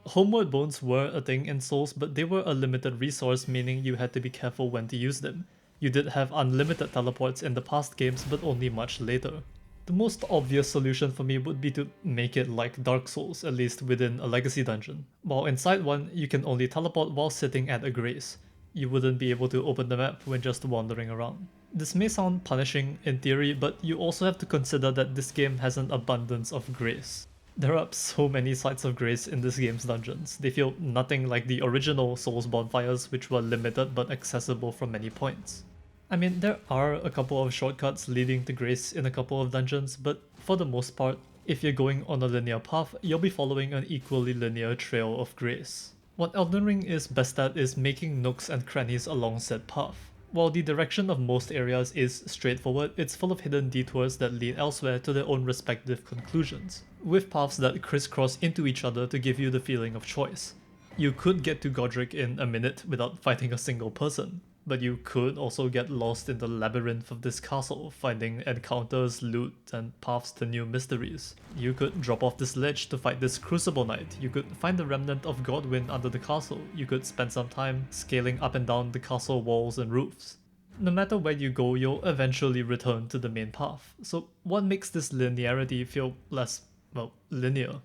Homeward bones were a thing in Souls, but they were a limited resource, meaning you had to be careful when to use them. You did have unlimited teleports in the past games, but only much later. The most obvious solution for me would be to make it like Dark Souls, at least within a legacy dungeon. While inside one, you can only teleport while sitting at a grace. You wouldn't be able to open the map when just wandering around. This may sound punishing in theory, but you also have to consider that this game has an abundance of grace. There are so many sites of grace in this game's dungeons. They feel nothing like the original Souls bonfires, which were limited but accessible from many points. I mean, there are a couple of shortcuts leading to grace in a couple of dungeons, but for the most part, if you're going on a linear path, you'll be following an equally linear trail of grace. What Elden Ring is best at is making nooks and crannies along said path. While the direction of most areas is straightforward, it's full of hidden detours that lead elsewhere to their own respective conclusions, with paths that crisscross into each other to give you the feeling of choice. You could get to Godric in a minute without fighting a single person, but you could also get lost in the labyrinth of this castle, finding encounters, loot, and paths to new mysteries. You could drop off this ledge to fight this Crucible Knight, you could find the remnant of Godwyn under the castle, you could spend some time scaling up and down the castle walls and roofs. No matter where you go, you'll eventually return to the main path, so what makes this linearity feel less, well, linear?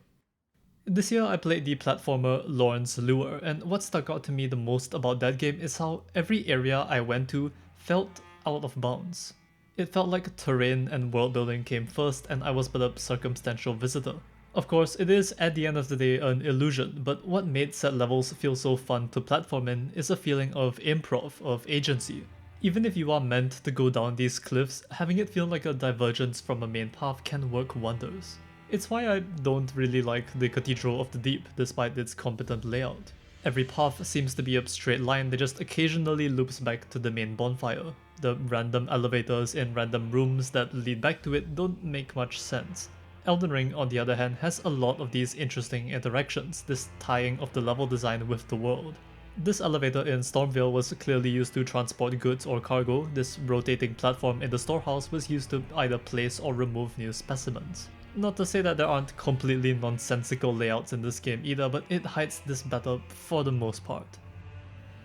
This year I played the platformer Lorne's Lure, and what stuck out to me the most about that game is how every area I went to felt out of bounds. It felt like terrain and world building came first and I was but a circumstantial visitor. Of course, it is at the end of the day an illusion, but what made set levels feel so fun to platform in is a feeling of improv, of agency. Even if you are meant to go down these cliffs, having it feel like a divergence from a main path can work wonders. It's why I don't really like the Cathedral of the Deep, despite its competent layout. Every path seems to be a straight line that just occasionally loops back to the main bonfire. The random elevators in random rooms that lead back to it don't make much sense. Elden Ring, on the other hand, has a lot of these interesting interactions, this tying of the level design with the world. This elevator in Stormvale was clearly used to transport goods or cargo. This rotating platform in the storehouse was used to either place or remove new specimens. Not to say that there aren't completely nonsensical layouts in this game either, but it hides this better for the most part.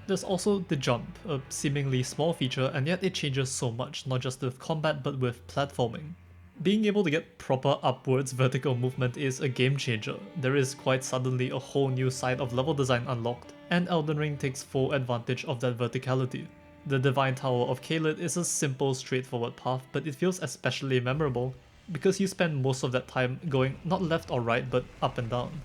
There's also the jump, a seemingly small feature, and yet it changes so much, not just with combat but with platforming. Being able to get proper upwards vertical movement is a game changer. There is quite suddenly a whole new side of level design unlocked, and Elden Ring takes full advantage of that verticality. The Divine Tower of Caelid is a simple, straightforward path, but it feels especially memorable because you spend most of that time going not left or right but up and down.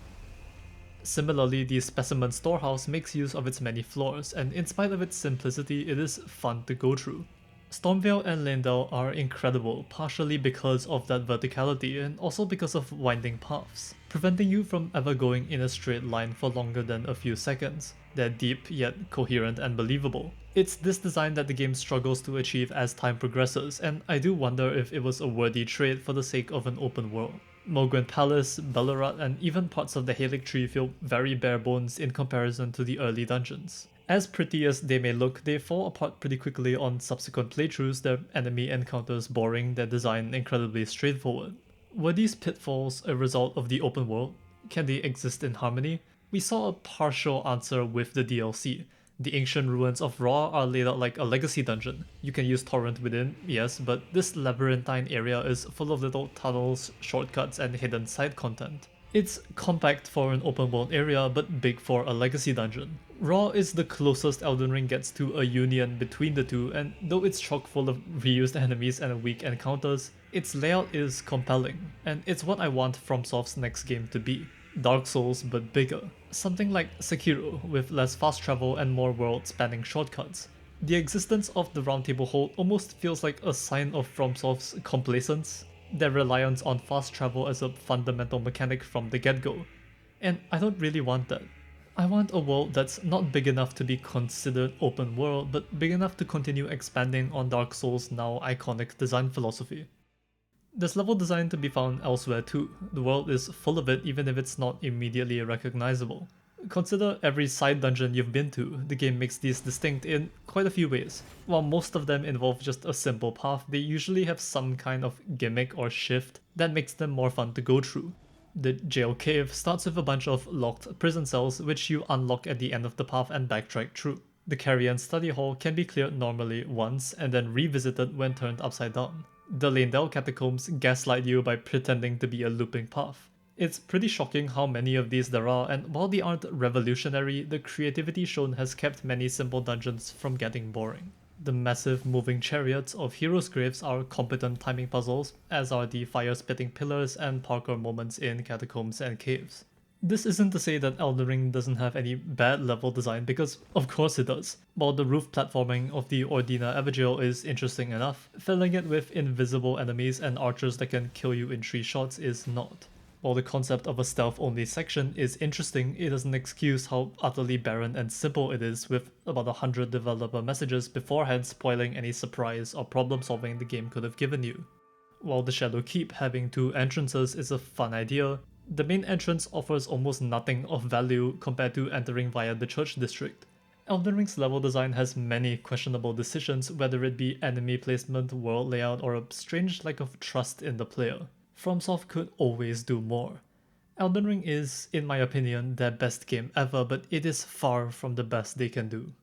Similarly, the Specimen Storehouse makes use of its many floors, and in spite of its simplicity, it is fun to go through. Stormveil and Leyndell are incredible, partially because of that verticality and also because of winding paths, preventing you from ever going in a straight line for longer than a few seconds. They're deep yet coherent and believable. It's this design that the game struggles to achieve as time progresses, and I do wonder if it was a worthy trade for the sake of an open world. Mogwen Palace, Bellerat, and even parts of the Halic Tree feel very bare bones in comparison to the early dungeons. As pretty as they may look, they fall apart pretty quickly on subsequent playthroughs, their enemy encounters boring, their design incredibly straightforward. Were these pitfalls a result of the open world? Can they exist in harmony? We saw a partial answer with the DLC. The ancient ruins of Ra are laid out like a legacy dungeon. You can use torrent within, yes, but this labyrinthine area is full of little tunnels, shortcuts, and hidden side content. It's compact for an open world area, but big for a legacy dungeon. Ra is the closest Elden Ring gets to a union between the two, and though it's chock full of reused enemies and weak encounters, its layout is compelling, and it's what I want FromSoft's next game to be. Dark Souls but bigger. Something like Sekiro, with less fast travel and more world-spanning shortcuts. The existence of the Roundtable Hold almost feels like a sign of FromSoft's complacence, their reliance on fast travel as a fundamental mechanic from the get-go. And I don't really want that. I want a world that's not big enough to be considered open world, but big enough to continue expanding on Dark Souls' now iconic design philosophy. There's level design to be found elsewhere too. The world is full of it even if it's not immediately recognizable. Consider every side dungeon you've been to. The game makes these distinct in quite a few ways. While most of them involve just a simple path, they usually have some kind of gimmick or shift that makes them more fun to go through. The jail cave starts with a bunch of locked prison cells which you unlock at the end of the path and backtrack through. The Carrion study hall can be cleared normally once and then revisited when turned upside down. The Leyndell catacombs gaslight you by pretending to be a looping path. It's pretty shocking how many of these there are, and while they aren't revolutionary, the creativity shown has kept many simple dungeons from getting boring. The massive moving chariots of heroes' graves are competent timing puzzles, as are the fire-spitting pillars and parkour moments in catacombs and caves. This isn't to say that Elden Ring doesn't have any bad level design, because of course it does. While the roof platforming of the Ordina Evangel is interesting enough, filling it with invisible enemies and archers that can kill you in 3 shots is not. While the concept of a stealth-only section is interesting, it doesn't excuse how utterly barren and simple it is, with about 100 developer messages beforehand spoiling any surprise or problem-solving the game could have given you. While the Shadow Keep having 2 entrances is a fun idea, the main entrance offers almost nothing of value compared to entering via the Church District. Elden Ring's level design has many questionable decisions, whether it be enemy placement, world layout, or a strange lack of trust in the player. FromSoft could always do more. Elden Ring is, in my opinion, their best game ever, but it is far from the best they can do.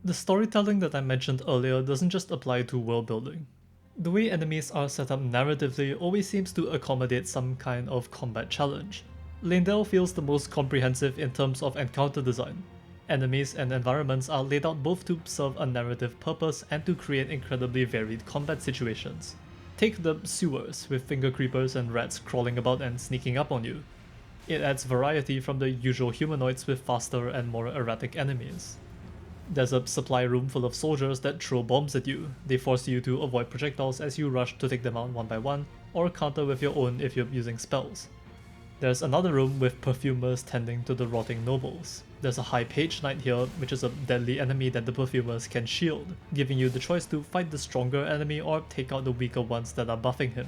The storytelling that I mentioned earlier doesn't just apply to world building. The way enemies are set up narratively always seems to accommodate some kind of combat challenge. Leyndell feels the most comprehensive in terms of encounter design. Enemies and environments are laid out both to serve a narrative purpose and to create incredibly varied combat situations. Take the sewers, with finger creepers and rats crawling about and sneaking up on you. It adds variety from the usual humanoids with faster and more erratic enemies. There's a supply room full of soldiers that throw bombs at you. They force you to avoid projectiles as you rush to take them out one by one, or counter with your own if you're using spells. There's another room with perfumers tending to the rotting nobles. There's a high page knight here, which is a deadly enemy that the perfumers can shield, giving you the choice to fight the stronger enemy or take out the weaker ones that are buffing him.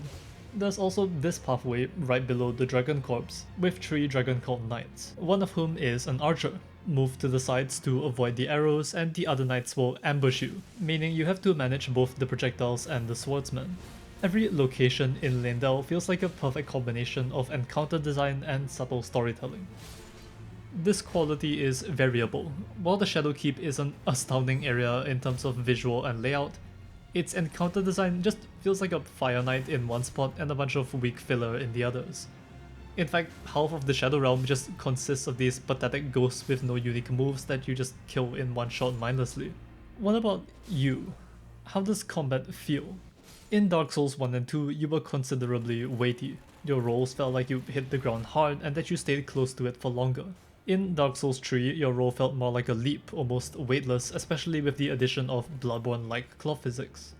There's also this pathway right below the Dragon Corpse, with 3 Dragon Cult Knights, one of whom is an archer. Move to the sides to avoid the arrows, and the other knights will ambush you, meaning you have to manage both the projectiles and the swordsman. Every location in Leyndell feels like a perfect combination of encounter design and subtle storytelling. This quality is variable. While the Shadow Keep is an astounding area in terms of visual and layout, its encounter design just feels like a Fire Knight in one spot and a bunch of weak filler in the others. In fact, half of the Shadow Realm just consists of these pathetic ghosts with no unique moves that you just kill in one shot mindlessly. What about you? How does combat feel? In Dark Souls 1 and 2, you were considerably weighty. Your rolls felt like you hit the ground hard and that you stayed close to it for longer. In Dark Souls 3, your roll felt more like a leap, almost weightless, especially with the addition of Bloodborne-like claw physics.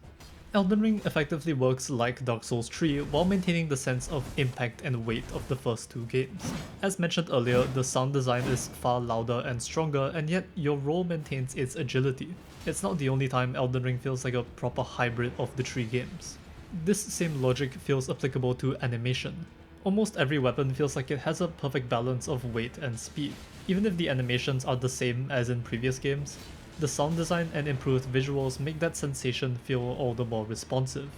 Elden Ring effectively works like Dark Souls 3 while maintaining the sense of impact and weight of the first two games. As mentioned earlier, the sound design is far louder and stronger, and yet your roll maintains its agility. It's not the only time Elden Ring feels like a proper hybrid of the three games. This same logic feels applicable to animation. Almost every weapon feels like it has a perfect balance of weight and speed. Even if the animations are the same as in previous games, the sound design and improved visuals make that sensation feel all the more responsive.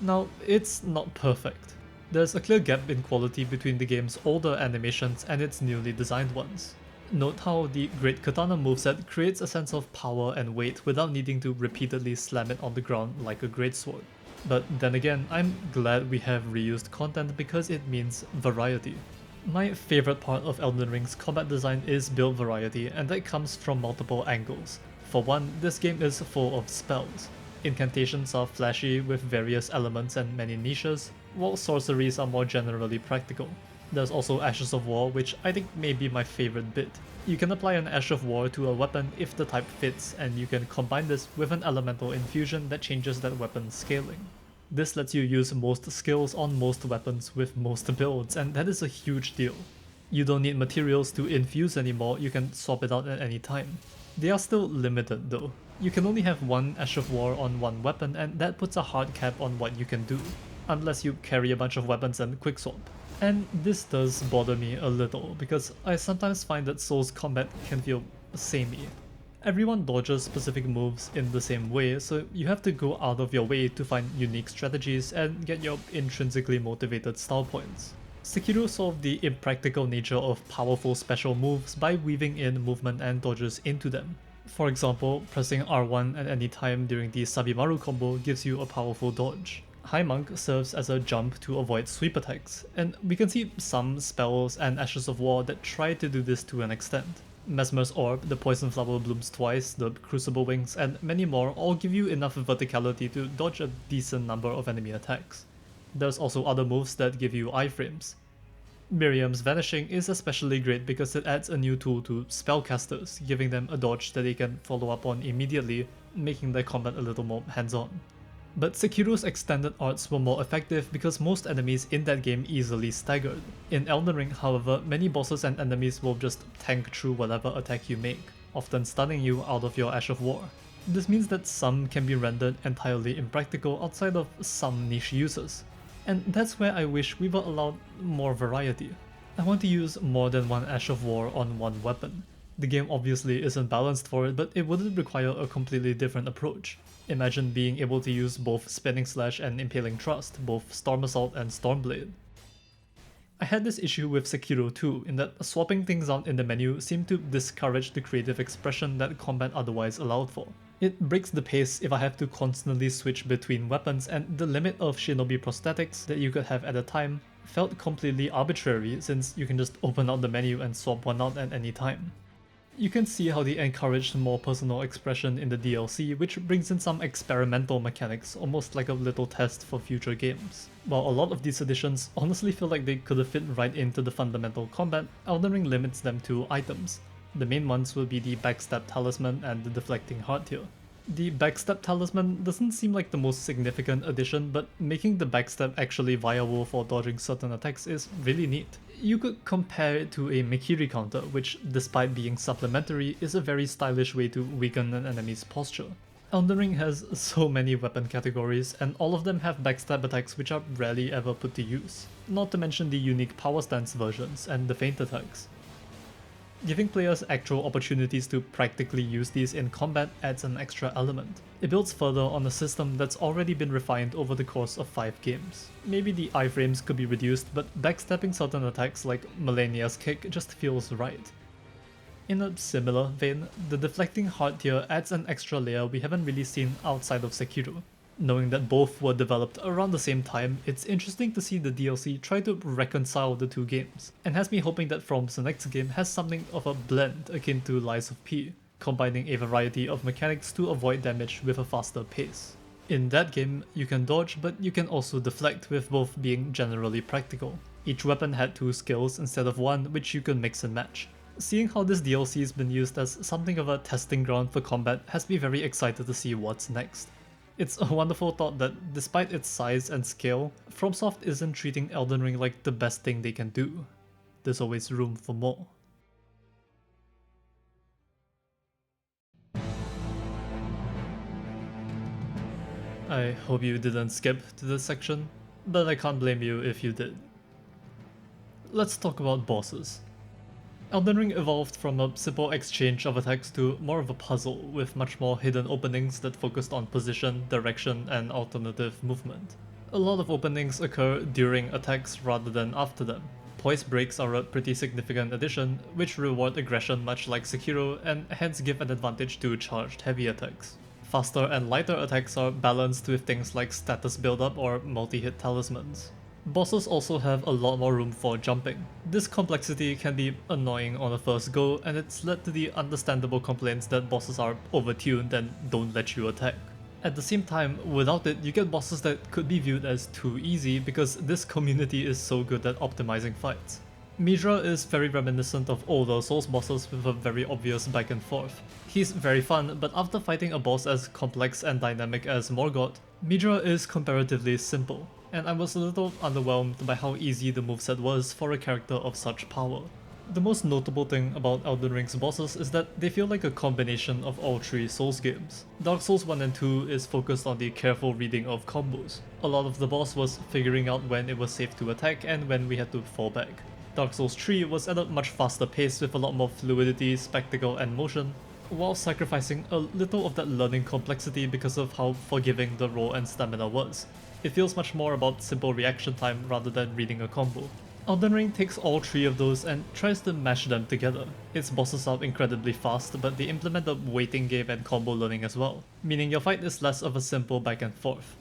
Now, it's not perfect. There's a clear gap in quality between the game's older animations and its newly designed ones. Note how the Great Katana moveset creates a sense of power and weight without needing to repeatedly slam it on the ground like a greatsword. But then again, I'm glad we have reused content because it means variety. My favorite part of Elden Ring's combat design is build variety, and that comes from multiple angles. For one, this game is full of spells. Incantations are flashy with various elements and many niches, while sorceries are more generally practical. There's also Ashes of War, which I think may be my favorite bit. You can apply an Ash of War to a weapon if the type fits, and you can combine this with an elemental infusion that changes that weapon's scaling. This lets you use most skills on most weapons with most builds, and that is a huge deal. You don't need materials to infuse anymore, you can swap it out at any time. They are still limited though. You can only have one Ash of War on one weapon, and that puts a hard cap on what you can do, unless you carry a bunch of weapons and quick swap. And this does bother me a little, because I sometimes find that Souls combat can feel samey. Everyone dodges specific moves in the same way, so you have to go out of your way to find unique strategies and get your intrinsically motivated style points. Sekiro solved the impractical nature of powerful special moves by weaving in movement and dodges into them. For example, pressing R1 at any time during the Sabimaru combo gives you a powerful dodge. High Monk serves as a jump to avoid sweep attacks, and we can see some spells and Ashes of War that try to do this to an extent. Mesmer's Orb, the Poison Flower blooms twice, the Crucible Wings, and many more all give you enough verticality to dodge a decent number of enemy attacks. There's also other moves that give you iframes. Miriam's Vanishing is especially great because it adds a new tool to spellcasters, giving them a dodge that they can follow up on immediately, making their combat a little more hands-on. But Sekiro's extended arts were more effective because most enemies in that game easily staggered. In Elden Ring, however, many bosses and enemies will just tank through whatever attack you make, often stunning you out of your Ash of War. This means that some can be rendered entirely impractical outside of some niche uses. And that's where I wish we were allowed more variety. I want to use more than one Ash of War on one weapon. The game obviously isn't balanced for it, but it wouldn't require a completely different approach. Imagine being able to use both Spinning Slash and Impaling Thrust, both Storm Assault and Stormblade. I had this issue with Sekiro too, in that swapping things out in the menu seemed to discourage the creative expression that combat otherwise allowed for. It breaks the pace if I have to constantly switch between weapons, and the limit of shinobi prosthetics that you could have at a time felt completely arbitrary since you can just open out the menu and swap one out at any time. You can see how they encouraged more personal expression in the DLC, which brings in some experimental mechanics, almost like a little test for future games. While a lot of these additions honestly feel like they could have fit right into the fundamental combat, Elden Ring limits them to items. The main ones will be the Backstab Talisman and the Deflecting Heart Tear. The Backstab Talisman doesn't seem like the most significant addition, but making the backstab actually viable for dodging certain attacks is really neat. You could compare it to a Mikiri counter, which, despite being supplementary, is a very stylish way to weaken an enemy's posture. Elden Ring has so many weapon categories, and all of them have backstab attacks which are rarely ever put to use, not to mention the unique power stance versions and the feint attacks. Giving players actual opportunities to practically use these in combat adds an extra element. It builds further on a system that's already been refined over the course of 5 games. Maybe the iframes could be reduced, but backstepping certain attacks like Millennia's Kick just feels right. In a similar vein, the Deflecting Heart Tear adds an extra layer we haven't really seen outside of Sekiro. Knowing that both were developed around the same time, it's interesting to see the DLC try to reconcile the two games, and has me hoping that From's next game has something of a blend akin to Lies of P, combining a variety of mechanics to avoid damage with a faster pace. In that game, you can dodge, but you can also deflect, with both being generally practical. Each weapon had 2 skills instead of 1, which you can mix and match. Seeing how this DLC has been used as something of a testing ground for combat has me very excited to see what's next. It's a wonderful thought that despite its size and scale, FromSoft isn't treating Elden Ring like the best thing they can do. There's always room for more. I hope you didn't skip to this section, but I can't blame you if you did. Let's talk about bosses. Elden Ring evolved from a simple exchange of attacks to more of a puzzle with much more hidden openings that focused on position, direction, and alternative movement. A lot of openings occur during attacks rather than after them. Poise breaks are a pretty significant addition, which reward aggression much like Sekiro and hence give an advantage to charged heavy attacks. Faster and lighter attacks are balanced with things like status buildup or multi-hit talismans. Bosses also have a lot more room for jumping. This complexity can be annoying on a first go, and it's led to the understandable complaints that bosses are overtuned and don't let you attack. At the same time, without it, you get bosses that could be viewed as too easy because this community is so good at optimizing fights. Metyr is very reminiscent of older Souls bosses with a very obvious back and forth. He's very fun, but after fighting a boss as complex and dynamic as Morgott, Metyr is comparatively simple, and I was a little underwhelmed by how easy the moveset was for a character of such power. The most notable thing about Elden Ring's bosses is that they feel like a combination of all three Souls games. Dark Souls 1 and 2 is focused on the careful reading of combos. A lot of the boss was figuring out when it was safe to attack and when we had to fall back. Dark Souls 3 was at a much faster pace with a lot more fluidity, spectacle, and motion, while sacrificing a little of that learning complexity because of how forgiving the roll and stamina was. It feels much more about simple reaction time rather than reading a combo. Elden Ring takes all three of those and tries to mash them together. Its bosses are incredibly fast, but they implement a waiting game and combo learning as well, meaning your fight is less of a simple back and forth.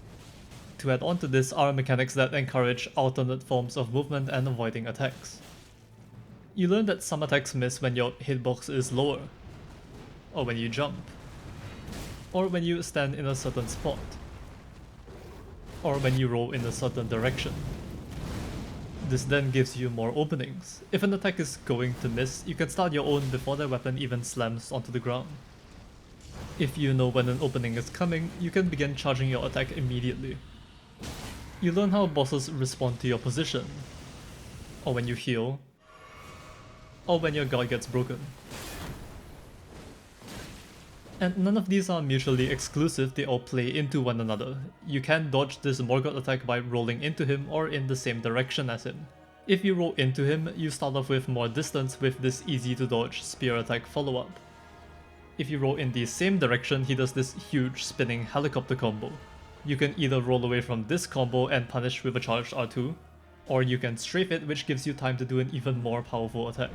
To add on to this are mechanics that encourage alternate forms of movement and avoiding attacks. You learn that some attacks miss when your hitbox is lower, or when you jump, or when you stand in a certain spot, or when you roll in a certain direction. This then gives you more openings. If an attack is going to miss, you can start your own before the weapon even slams onto the ground. If you know when an opening is coming, you can begin charging your attack immediately. You learn how bosses respond to your position, or when you heal, or when your guard gets broken. And none of these are mutually exclusive, they all play into one another. You can dodge this Morgott attack by rolling into him or in the same direction as him. If you roll into him, you start off with more distance with this easy to dodge spear attack follow-up. If you roll in the same direction, he does this huge spinning helicopter combo. You can either roll away from this combo and punish with a charged R2, or you can strafe it, which gives you time to do an even more powerful attack.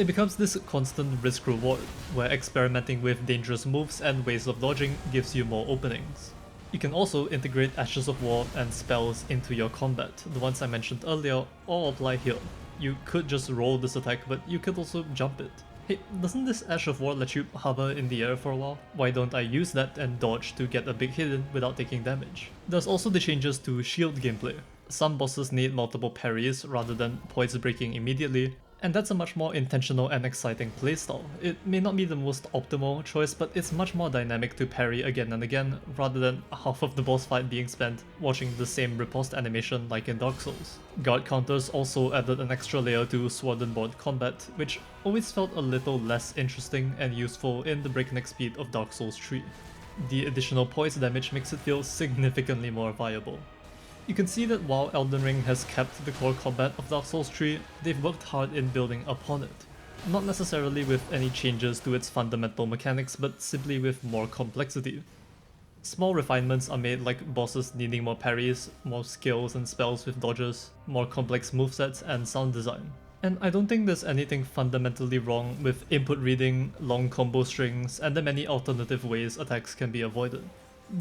It becomes this constant risk-reward, where experimenting with dangerous moves and ways of dodging gives you more openings. You can also integrate Ashes of War and spells into your combat. The ones I mentioned earlier all apply here. You could just roll this attack, but you could also jump it. Hey, doesn't this Ash of War let you hover in the air for a while? Why don't I use that and dodge to get a big hit in without taking damage? There's also the changes to shield gameplay. Some bosses need multiple parries rather than poise breaking immediately, and that's a much more intentional and exciting playstyle. It may not be the most optimal choice, but it's much more dynamic to parry again and again, rather than half of the boss fight being spent watching the same riposte animation like in Dark Souls. Guard counters also added an extra layer to sword and board combat, which always felt a little less interesting and useful in the breakneck speed of Dark Souls 3. The additional poise damage makes it feel significantly more viable. You can see that while Elden Ring has kept the core combat of Dark Souls 3, they've worked hard in building upon it. Not necessarily with any changes to its fundamental mechanics, but simply with more complexity. Small refinements are made, like bosses needing more parries, more skills and spells with dodges, more complex movesets, and sound design. And I don't think there's anything fundamentally wrong with input reading, long combo strings, and the many alternative ways attacks can be avoided.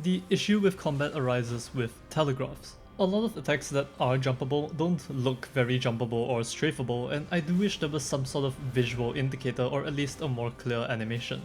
The issue with combat arises with telegraphs. A lot of attacks that are jumpable don't look very jumpable or strafable, and I do wish there was some sort of visual indicator or at least a more clear animation.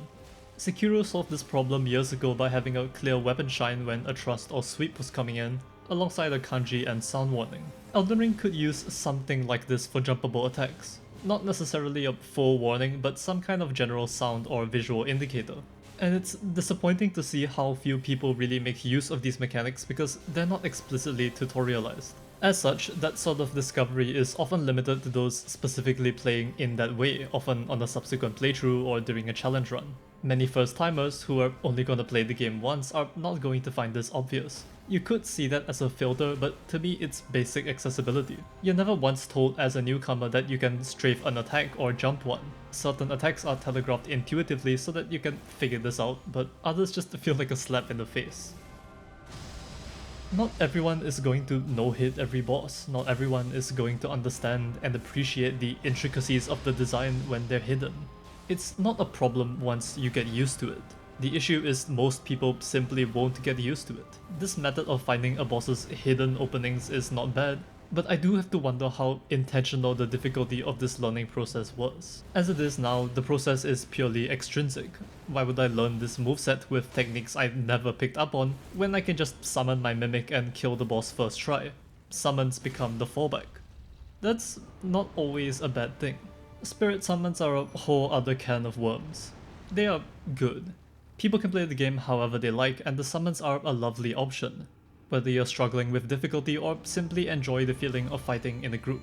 Sekiro solved this problem years ago by having a clear weapon shine when a thrust or sweep was coming in, alongside a kanji and sound warning. Elden Ring could use something like this for jumpable attacks. Not necessarily a full warning, but some kind of general sound or visual indicator. And it's disappointing to see how few people really make use of these mechanics because they're not explicitly tutorialized. As such, that sort of discovery is often limited to those specifically playing in that way, often on a subsequent playthrough or during a challenge run. Many first-timers who are only going to play the game once are not going to find this obvious. You could see that as a filter, but to me it's basic accessibility. You're never once told as a newcomer that you can strafe an attack or jump one. Certain attacks are telegraphed intuitively so that you can figure this out, but others just feel like a slap in the face. Not everyone is going to no-hit every boss, not everyone is going to understand and appreciate the intricacies of the design when they're hidden. It's not a problem once you get used to it. The issue is most people simply won't get used to it. This method of finding a boss's hidden openings is not bad, but I do have to wonder how intentional the difficulty of this learning process was. As it is now, the process is purely extrinsic. Why would I learn this moveset with techniques I've never picked up on when I can just summon my mimic and kill the boss first try? Summons become the fallback. That's not always a bad thing. Spirit summons are a whole other can of worms. They are good. People can play the game however they like, and the summons are a lovely option, whether you're struggling with difficulty or simply enjoy the feeling of fighting in a group.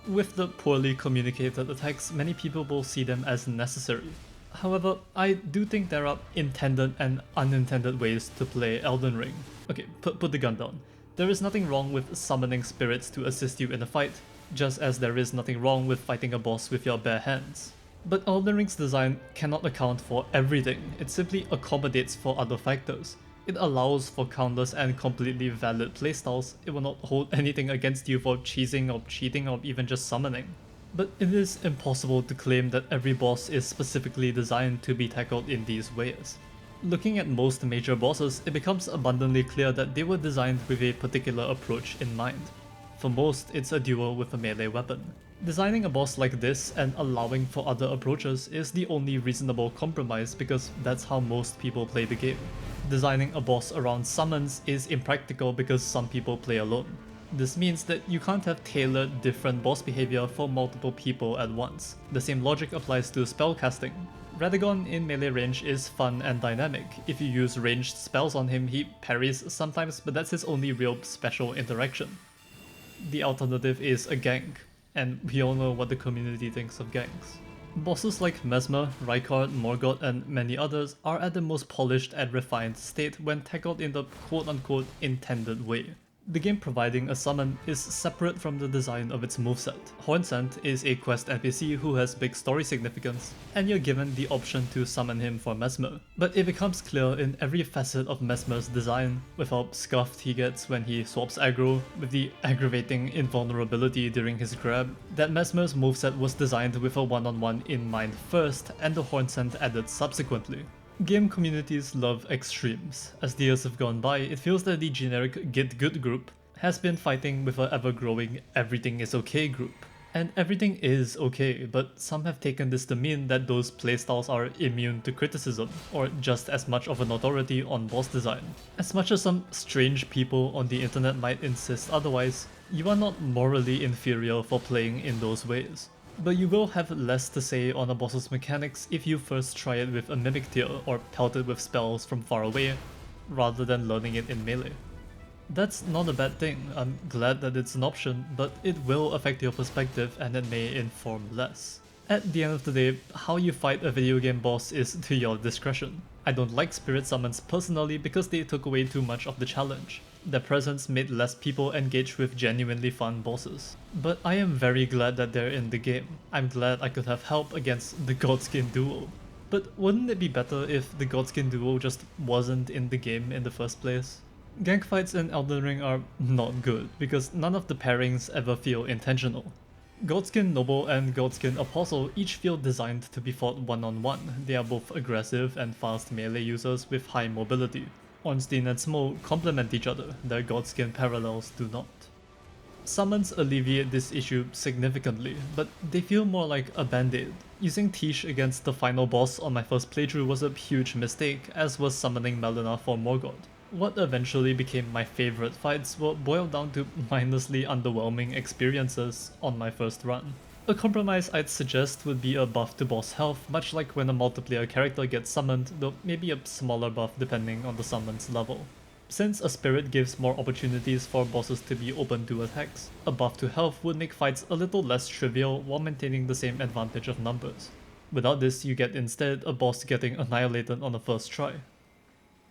With the poorly communicated attacks, many people will see them as necessary. However, I do think there are intended and unintended ways to play Elden Ring. Okay, put the gun down. There is nothing wrong with summoning spirits to assist you in a fight, just as there is nothing wrong with fighting a boss with your bare hands. But Elden Ring's design cannot account for everything, it simply accommodates for other factors. It allows for countless and completely valid playstyles. It will not hold anything against you for cheesing or cheating or even just summoning. But it is impossible to claim that every boss is specifically designed to be tackled in these ways. Looking at most major bosses, it becomes abundantly clear that they were designed with a particular approach in mind. For most, it's a duel with a melee weapon. Designing a boss like this and allowing for other approaches is the only reasonable compromise because that's how most people play the game. Designing a boss around summons is impractical because some people play alone. This means that you can't have tailored different boss behavior for multiple people at once. The same logic applies to spellcasting. Radahn in melee range is fun and dynamic. If you use ranged spells on him, he parries sometimes, but that's his only real special interaction. The alternative is a gank, and we all know what the community thinks of ganks. Bosses like Mesmer, Rykard, Morgott, and many others are at the most polished and refined state when tackled in the quote-unquote intended way. The game providing a summon is separate from the design of its moveset. Hornsent is a quest NPC who has big story significance, and you're given the option to summon him for Mesmer. But it becomes clear in every facet of Mesmer's design, with how scuffed he gets when he swaps aggro, with the aggravating invulnerability during his grab, that Mesmer's moveset was designed with a one-on-one in mind first, and the Hornsent added subsequently. Game communities love extremes. As the years have gone by, it feels that the generic Get Good group has been fighting with an ever-growing Everything is Okay group. And everything is okay, but some have taken this to mean that those playstyles are immune to criticism, or just as much of an authority on boss design. As much as some strange people on the internet might insist otherwise, you are not morally inferior for playing in those ways. But you will have less to say on a boss's mechanics if you first try it with a mimic tier or pelt it with spells from far away, rather than learning it in melee. That's not a bad thing, I'm glad that it's an option, but it will affect your perspective and it may inform less. At the end of the day, how you fight a video game boss is to your discretion. I don't like spirit summons personally because they took away too much of the challenge. Their presence made less people engage with genuinely fun bosses. But I am very glad that they're in the game. I'm glad I could have help against the Godskin duo. But wouldn't it be better if the Godskin duo just wasn't in the game in the first place? Gank fights in Elden Ring are not good because none of the pairings ever feel intentional. Godskin Noble and Godskin Apostle each feel designed to be fought one-on-one. They are both aggressive and fast melee users with high mobility. Ornstein and Smo complement each other, their Godskin parallels do not. Summons alleviate this issue significantly, but they feel more like a band-aid. Using Tish against the final boss on my first playthrough was a huge mistake, as was summoning Melina for Morgott. What eventually became my favorite fights were boiled down to mindlessly underwhelming experiences on my first run. A compromise I'd suggest would be a buff to boss health, much like when a multiplayer character gets summoned, though maybe a smaller buff depending on the summon's level. Since a spirit gives more opportunities for bosses to be open to attacks, a buff to health would make fights a little less trivial while maintaining the same advantage of numbers. Without this, you get instead a boss getting annihilated on the first try.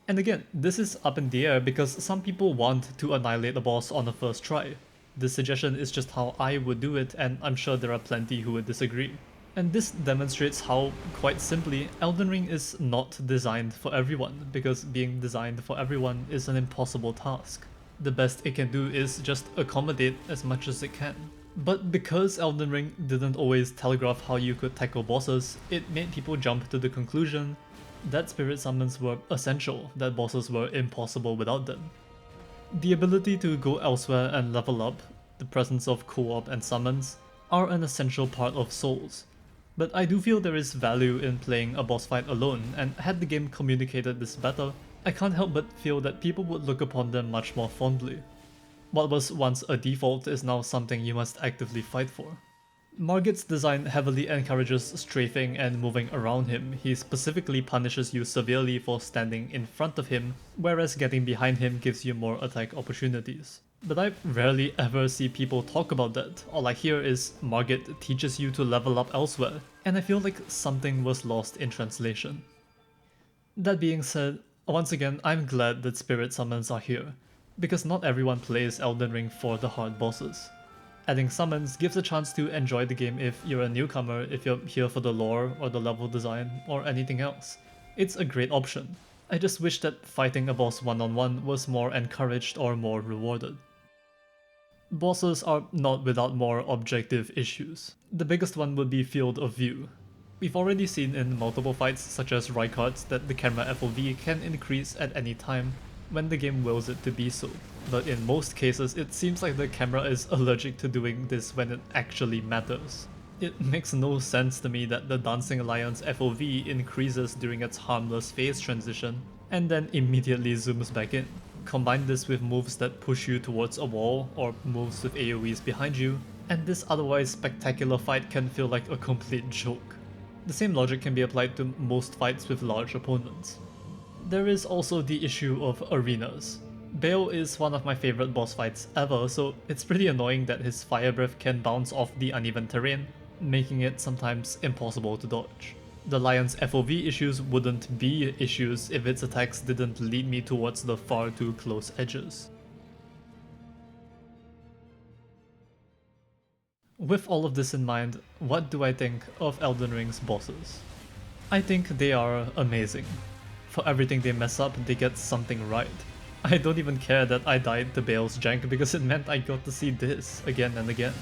And again, this is up in the air because some people want to annihilate a boss on the first try. This suggestion is just how I would do it, and I'm sure there are plenty who would disagree. And this demonstrates how, quite simply, Elden Ring is not designed for everyone, because being designed for everyone is an impossible task. The best it can do is just accommodate as much as it can. But because Elden Ring didn't always telegraph how you could tackle bosses, it made people jump to the conclusion that spirit summons were essential, that bosses were impossible without them. The ability to go elsewhere and level up, the presence of co-op and summons, are an essential part of Souls. But I do feel there is value in playing a boss fight alone, and had the game communicated this better, I can't help but feel that people would look upon them much more fondly. What was once a default is now something you must actively fight for. Margit's design heavily encourages strafing and moving around him. He specifically punishes you severely for standing in front of him, whereas getting behind him gives you more attack opportunities. But I rarely ever see people talk about that. All I hear is Margit teaches you to level up elsewhere, and I feel like something was lost in translation. That being said, once again, I'm glad that spirit summons are here, because not everyone plays Elden Ring for the hard bosses. Adding summons gives a chance to enjoy the game if you're a newcomer, if you're here for the lore or the level design or anything else. It's a great option. I just wish that fighting a boss one-on-one was more encouraged or more rewarded. Bosses are not without more objective issues. The biggest one would be field of view. We've already seen in multiple fights such as Rykard's that the camera FOV can increase at any time when the game wills it to be so. But in most cases, it seems like the camera is allergic to doing this when it actually matters. It makes no sense to me that the Dancing Alliance FOV increases during its harmless phase transition, and then immediately zooms back in. Combine this with moves that push you towards a wall, or moves with AoEs behind you, and this otherwise spectacular fight can feel like a complete joke. The same logic can be applied to most fights with large opponents. There is also the issue of arenas. Bale is one of my favorite boss fights ever, so it's pretty annoying that his fire breath can bounce off the uneven terrain, making it sometimes impossible to dodge. The Lion's FOV issues wouldn't be issues if its attacks didn't lead me towards the far too close edges. With all of this in mind, what do I think of Elden Ring's bosses? I think they are amazing. For everything they mess up, they get something right. I don't even care that I died to Bale's jank because it meant I got to see this again and again.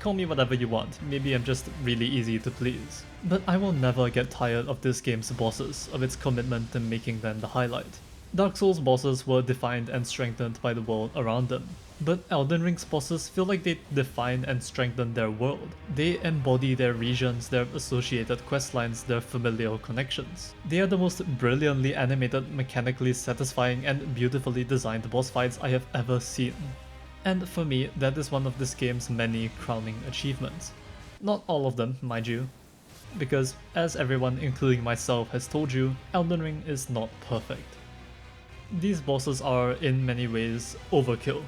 Call me whatever you want, maybe I'm just really easy to please. But I will never get tired of this game's bosses, of its commitment to making them the highlight. Dark Souls bosses were defined and strengthened by the world around them. But Elden Ring's bosses feel like they define and strengthen their world. They embody their regions, their associated questlines, their familial connections. They are the most brilliantly animated, mechanically satisfying, and beautifully designed boss fights I have ever seen. And for me, that is one of this game's many crowning achievements. Not all of them, mind you. Because, as everyone including myself has told you, Elden Ring is not perfect. These bosses are, in many ways, overkill.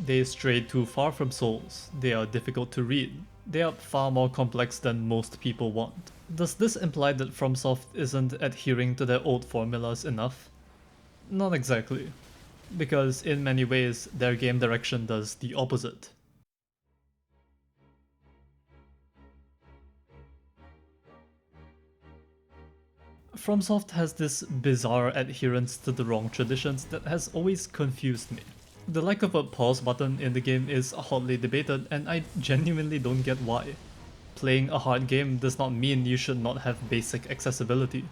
They stray too far from Souls, they are difficult to read, they are far more complex than most people want. Does this imply that FromSoft isn't adhering to their old formulas enough? Not exactly. Because in many ways, their game direction does the opposite. FromSoft has this bizarre adherence to the wrong traditions that has always confused me. The lack of a pause button in the game is hotly debated, and I genuinely don't get why. Playing a hard game does not mean you should not have basic accessibility.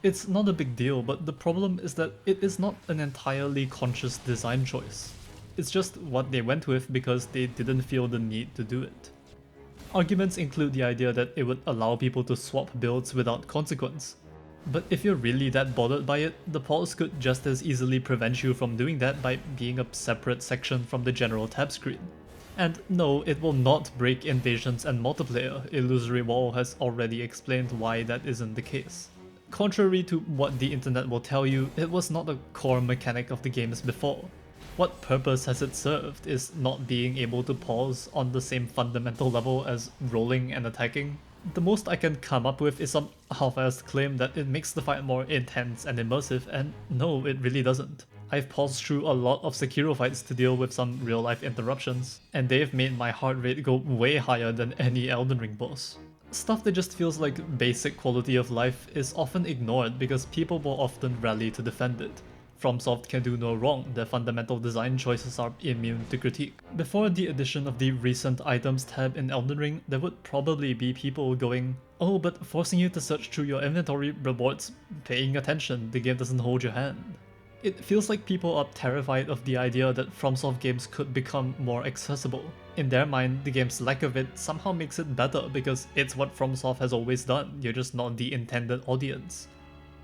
It's not a big deal, but the problem is that it is not an entirely conscious design choice. It's just what they went with because they didn't feel the need to do it. Arguments include the idea that it would allow people to swap builds without consequence. But if you're really that bothered by it, the pause could just as easily prevent you from doing that by being a separate section from the general tab screen. And no, it will not break invasions and multiplayer. Illusory Wall has already explained why that isn't the case. Contrary to what the internet will tell you, it was not a core mechanic of the games before. What purpose has it served is not being able to pause on the same fundamental level as rolling and attacking. The most I can come up with is some half-assed claim that it makes the fight more intense and immersive, and no, it really doesn't. I've paused through a lot of Sekiro fights to deal with some real-life interruptions, and they've made my heart rate go way higher than any Elden Ring boss. Stuff that just feels like basic quality of life is often ignored because people will often rally to defend it. FromSoft can do no wrong, their fundamental design choices are immune to critique. Before the addition of the recent items tab in Elden Ring, there would probably be people going, "Oh, but forcing you to search through your inventory rewards paying attention, the game doesn't hold your hand." It feels like people are terrified of the idea that FromSoft games could become more accessible. In their mind, the game's lack of it somehow makes it better because it's what FromSoft has always done, you're just not the intended audience.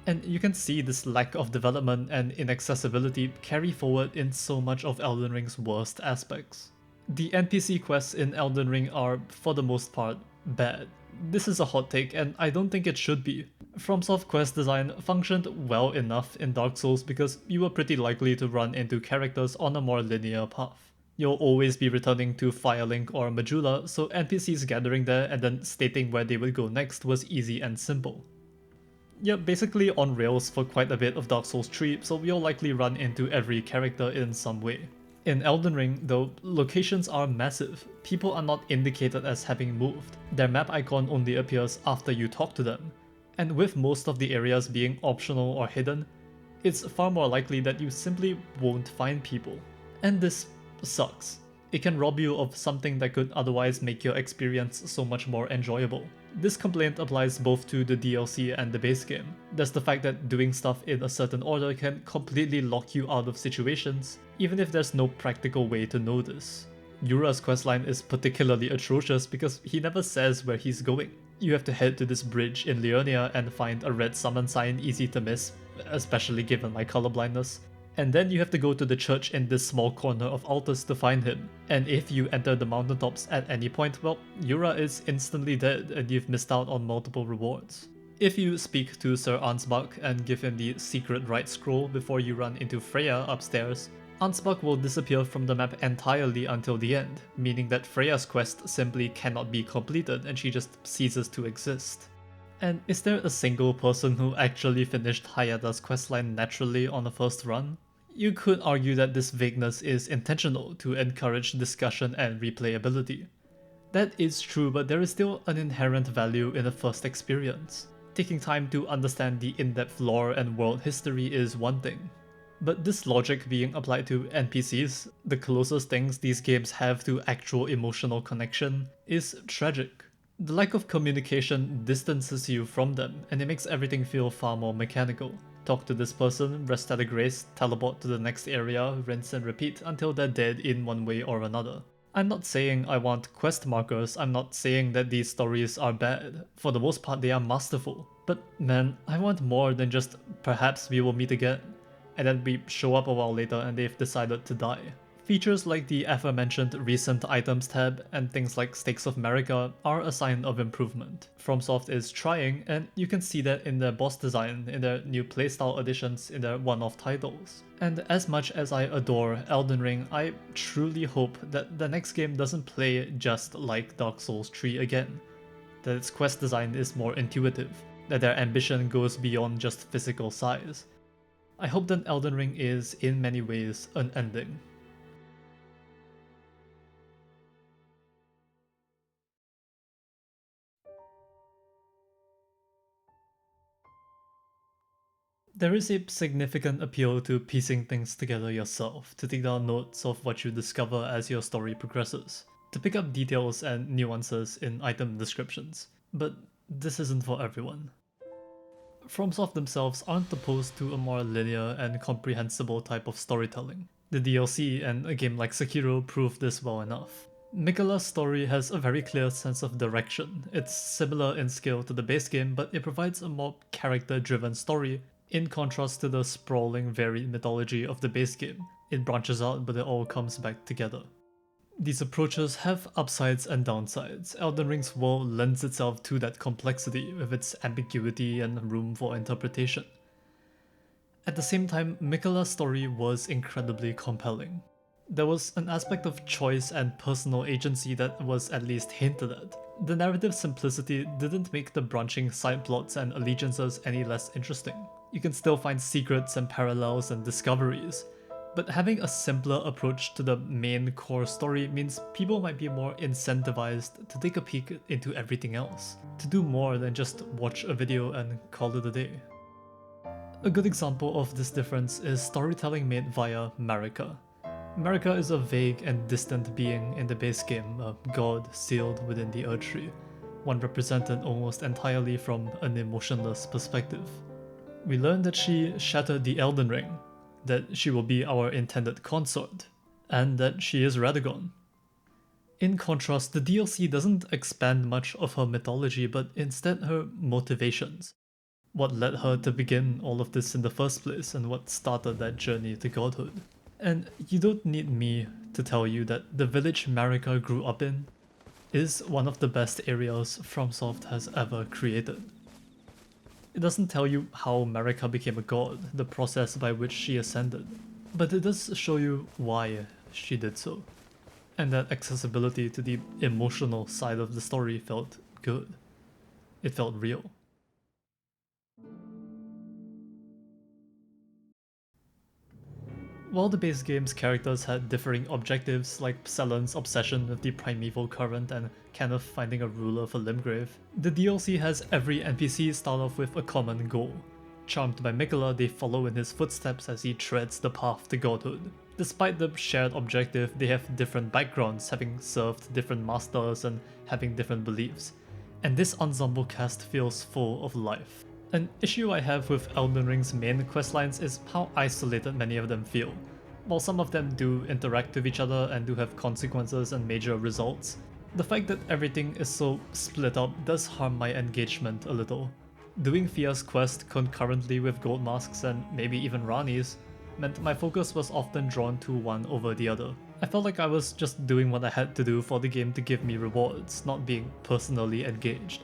And you can see this lack of development and inaccessibility carry forward in so much of Elden Ring's worst aspects. The NPC quests in Elden Ring are, for the most part, bad. This is a hot take, and I don't think it should be. FromSoft quest design functioned well enough in Dark Souls because you were pretty likely to run into characters on a more linear path. You'll always be returning to Firelink or Majula, so NPCs gathering there and then stating where they would go next was easy and simple. You're basically on rails for quite a bit of Dark Souls 3, so you'll likely run into every character in some way. In Elden Ring, though, locations are massive. People are not indicated as having moved. Their map icon only appears after you talk to them. And with most of the areas being optional or hidden, it's far more likely that you simply won't find people. And this sucks. It can rob you of something that could otherwise make your experience so much more enjoyable. This complaint applies both to the DLC and the base game. There's the fact that doing stuff in a certain order can completely lock you out of situations, even if there's no practical way to know this. Yura's questline is particularly atrocious because he never says where he's going. You have to head to this bridge in Leonia and find a red summon sign easy to miss, especially given my colorblindness. And then you have to go to the church in this small corner of Altus to find him. And if you enter the mountaintops at any point, well, Yura is instantly dead and you've missed out on multiple rewards. If you speak to Sir Ansbach and give him the secret right scroll before you run into Freya upstairs, Ansbach will disappear from the map entirely until the end, meaning that Freya's quest simply cannot be completed and she just ceases to exist. And is there a single person who actually finished Hayata's questline naturally on a first run? You could argue that this vagueness is intentional to encourage discussion and replayability. That is true, but there is still an inherent value in a first experience. Taking time to understand the in-depth lore and world history is one thing. But this logic being applied to NPCs, the closest things these games have to actual emotional connection, is tragic. The lack of communication distances you from them, and it makes everything feel far more mechanical. Talk to this person, rest at a grace, teleport to the next area, rinse and repeat until they're dead in one way or another. I'm not saying I want quest markers, I'm not saying that these stories are bad. For the most part they are masterful. But man, I want more than just perhaps we will meet again. And then we show up a while later and they've decided to die. Features like the aforementioned recent items tab and things like Stakes of Marika are a sign of improvement. FromSoft is trying, and you can see that in their boss design, in their new playstyle additions, in their one-off titles. And as much as I adore Elden Ring, I truly hope that the next game doesn't play just like Dark Souls 3 again. That its quest design is more intuitive, that their ambition goes beyond just physical size. I hope that Elden Ring is, in many ways, unending. There is a significant appeal to piecing things together yourself, to take down notes of what you discover as your story progresses, to pick up details and nuances in item descriptions. But this isn't for everyone. FromSoft themselves aren't opposed to a more linear and comprehensible type of storytelling. The DLC and a game like Sekiro prove this well enough. Mikola's story has a very clear sense of direction. It's similar in scale to the base game, but it provides a more character-driven story, in contrast to the sprawling, varied mythology of the base game. It branches out, but it all comes back together. These approaches have upsides and downsides. Elden Ring's world lends itself to that complexity, with its ambiguity and room for interpretation. At the same time, Mikola's story was incredibly compelling. There was an aspect of choice and personal agency that was at least hinted at. The narrative simplicity didn't make the branching side plots and allegiances any less interesting. You can still find secrets and parallels and discoveries, but having a simpler approach to the main core story means people might be more incentivized to take a peek into everything else, to do more than just watch a video and call it a day. A good example of this difference is storytelling made via Marika. Marika is a vague and distant being in the base game, a god sealed within the Earth Tree, one represented almost entirely from an emotionless perspective. We learn that she shattered the Elden Ring, that she will be our intended consort, and that she is Radahn. In contrast, the DLC doesn't expand much of her mythology, but instead her motivations. What led her to begin all of this in the first place, and what started that journey to godhood. And you don't need me to tell you that the village Marika grew up in is one of the best areas FromSoft has ever created. It doesn't tell you how Marika became a god, the process by which she ascended, but it does show you why she did so. And that accessibility to the emotional side of the story felt good. It felt real. While the base game's characters had differing objectives, like Sellen's obsession with the primeval current and Kenneth finding a ruler for Limgrave, the DLC has every NPC start off with a common goal. Charmed by Mikola, they follow in his footsteps as he treads the path to godhood. Despite the shared objective, they have different backgrounds, having served different masters and having different beliefs. And this ensemble cast feels full of life. An issue I have with Elden Ring's main questlines is how isolated many of them feel. While some of them do interact with each other and do have consequences and major results, the fact that everything is so split up does harm my engagement a little. Doing Fia's quest concurrently with gold masks and maybe even Rani's meant my focus was often drawn to one over the other. I felt like I was just doing what I had to do for the game to give me rewards, not being personally engaged.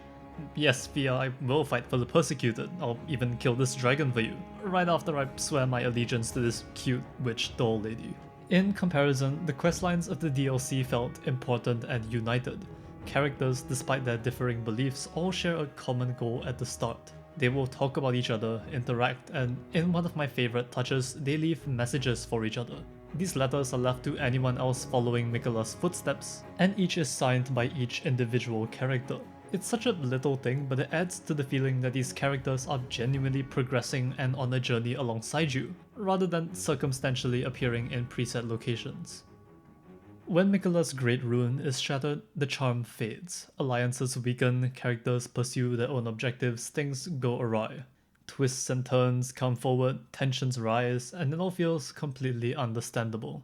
Yes, Fia, I will fight for the persecuted, I'll even kill this dragon for you, right after I swear my allegiance to this cute witch doll lady. In comparison, the questlines of the DLC felt important and united. Characters, despite their differing beliefs, all share a common goal at the start. They will talk about each other, interact, and in one of my favorite touches, they leave messages for each other. These letters are left to anyone else following Mikola's footsteps, and each is signed by each individual character. It's such a little thing, but it adds to the feeling that these characters are genuinely progressing and on a journey alongside you, rather than circumstantially appearing in preset locations. When Mikola's Great Rune is shattered, the charm fades. Alliances weaken, characters pursue their own objectives, things go awry. Twists and turns come forward, tensions rise, and it all feels completely understandable.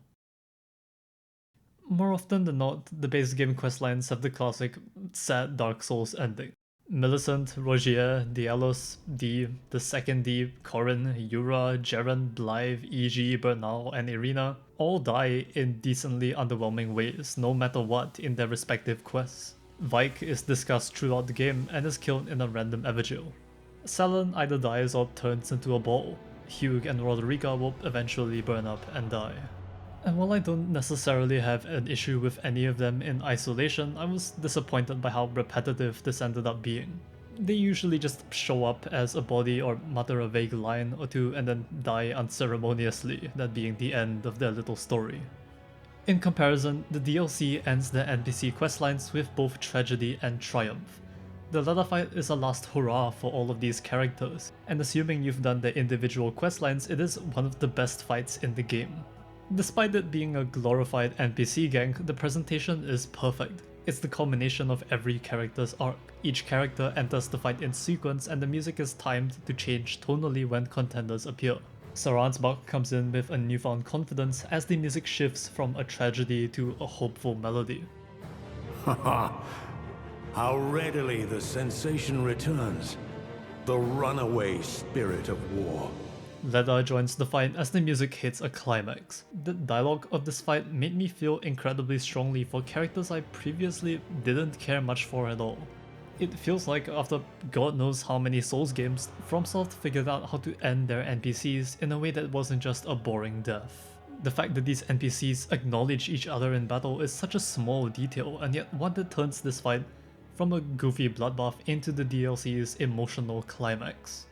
More often than not, the base game questlines have the classic sad Dark Souls ending. Millicent, Rogier, Dialos, Dee, the second Dee, Corrin, Yura, Jaren, Blythe, E.G., Bernal, and Irina all die in decently underwhelming ways, no matter what, in their respective quests. Vike is discussed throughout the game and is killed in a random evangel. Sellen either dies or turns into a ball. Hugh and Roderica will eventually burn up and die. And while I don't necessarily have an issue with any of them in isolation, I was disappointed by how repetitive this ended up being. They usually just show up as a body or mutter a vague line or two and then die unceremoniously, that being the end of their little story. In comparison, the DLC ends the NPC questlines with both tragedy and triumph. The ladder fight is a last hurrah for all of these characters, and assuming you've done the individual questlines, it is one of the best fights in the game. Despite it being a glorified NPC gank, the presentation is perfect. It's the culmination of every character's arc. Each character enters the fight in sequence and the music is timed to change tonally when contenders appear. Saran's bark comes in with a newfound confidence as the music shifts from a tragedy to a hopeful melody. How readily the sensation returns. The runaway spirit of war. Radahn joins the fight as the music hits a climax. The dialogue of this fight made me feel incredibly strongly for characters I previously didn't care much for at all. It feels like after God knows how many Souls games, FromSoft figured out how to end their NPCs in a way that wasn't just a boring death. The fact that these NPCs acknowledge each other in battle is such a small detail, and yet one that turns this fight from a goofy bloodbath into the DLC's emotional climax.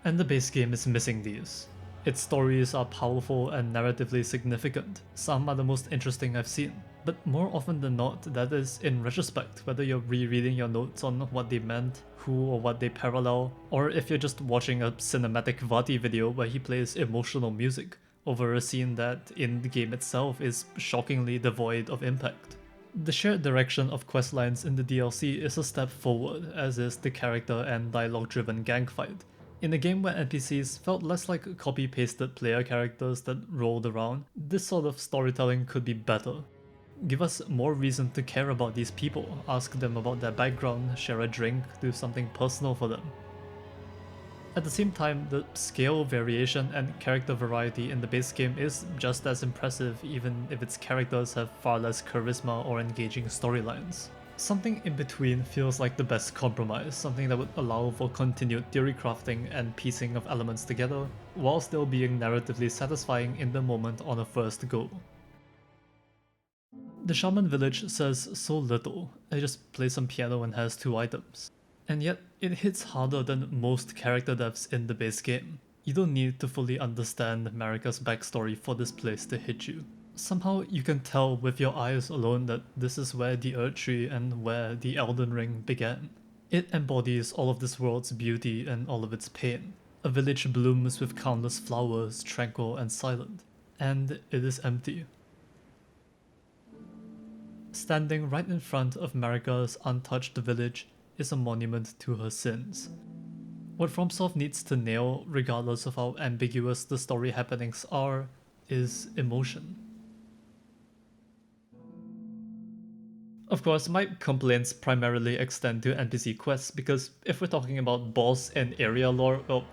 And the base game is missing these. Its stories are powerful and narratively significant. Some are the most interesting I've seen. But more often than not, that is in retrospect, whether you're rereading your notes on what they meant, who or what they parallel, or if you're just watching a cinematic Vati video where he plays emotional music over a scene that, in the game itself, is shockingly devoid of impact. The shared direction of questlines in the DLC is a step forward, as is the character and dialogue-driven gang fight. In a game where NPCs felt less like copy-pasted player characters that rolled around, this sort of storytelling could be better. Give us more reason to care about these people, ask them about their background, share a drink, do something personal for them. At the same time, the scale variation and character variety in the base game is just as impressive, even if its characters have far less charisma or engaging storylines. Something in between feels like the best compromise, something that would allow for continued theory crafting and piecing of elements together, while still being narratively satisfying in the moment on a first go. The Shaman Village says so little, it just plays some piano and has 2 items. And yet, it hits harder than most character deaths in the base game. You don't need to fully understand Marika's backstory for this place to hit you. Somehow you can tell with your eyes alone that this is where the Earth Tree and where the Elden Ring began. It embodies all of this world's beauty and all of its pain. A village blooms with countless flowers, tranquil and silent. And it is empty. Standing right in front of Marika's untouched village is a monument to her sins. What FromSoft needs to nail, regardless of how ambiguous the story happenings are, is emotion. Of course, my complaints primarily extend to NPC quests, because if we're talking about boss and area lore, well,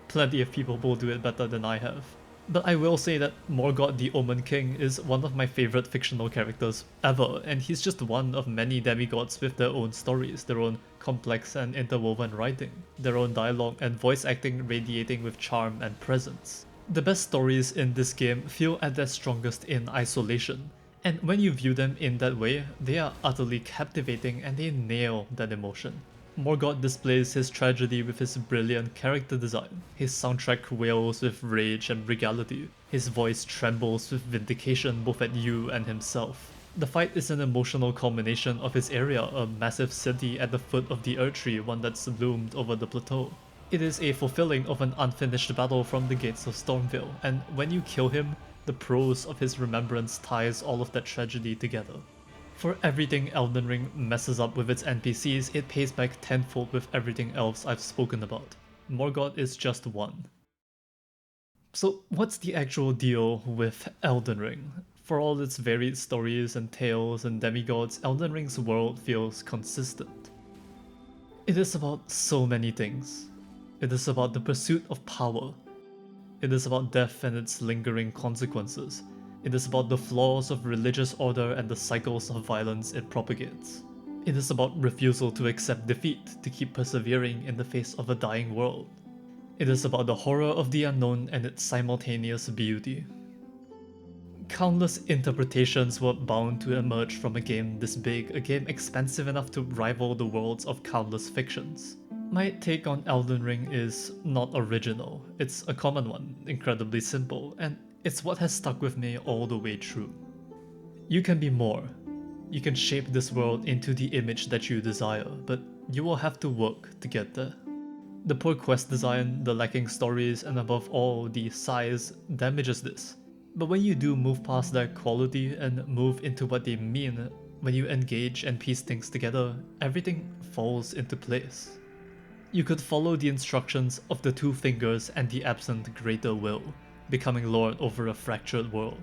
plenty of people will do it better than I have. But I will say that Morgott the Omen King is one of my favorite fictional characters ever, and he's just one of many demigods with their own stories, their own complex and interwoven writing, their own dialogue and voice acting radiating with charm and presence. The best stories in this game feel at their strongest in isolation, and when you view them in that way, they are utterly captivating and they nail that emotion. Morgott displays his tragedy with his brilliant character design. His soundtrack wails with rage and regality. His voice trembles with vindication both at you and himself. The fight is an emotional culmination of his area, a massive city at the foot of the Earth Tree, one that's loomed over the plateau. It is a fulfilling of an unfinished battle from the gates of Stormvale, and when you kill him, the prose of his remembrance ties all of that tragedy together. For everything Elden Ring messes up with its NPCs, it pays back tenfold with everything else I've spoken about. Morgott is just one. So what's the actual deal with Elden Ring? For all its varied stories and tales and demigods, Elden Ring's world feels consistent. It is about so many things. It is about the pursuit of power. It is about death and its lingering consequences. It is about the flaws of religious order and the cycles of violence it propagates. It is about refusal to accept defeat, to keep persevering in the face of a dying world. It is about the horror of the unknown and its simultaneous beauty. Countless interpretations were bound to emerge from a game this big, a game expansive enough to rival the worlds of countless fictions. My take on Elden Ring is not original. It's a common one, incredibly simple, and it's what has stuck with me all the way through. You can be more. You can shape this world into the image that you desire, but you will have to work to get there. The poor quest design, the lacking stories, and above all, the size damages this. But when you do move past their quality and move into what they mean, when you engage and piece things together, everything falls into place. You could follow the instructions of the 2 fingers and the absent greater will, becoming lord over a fractured world.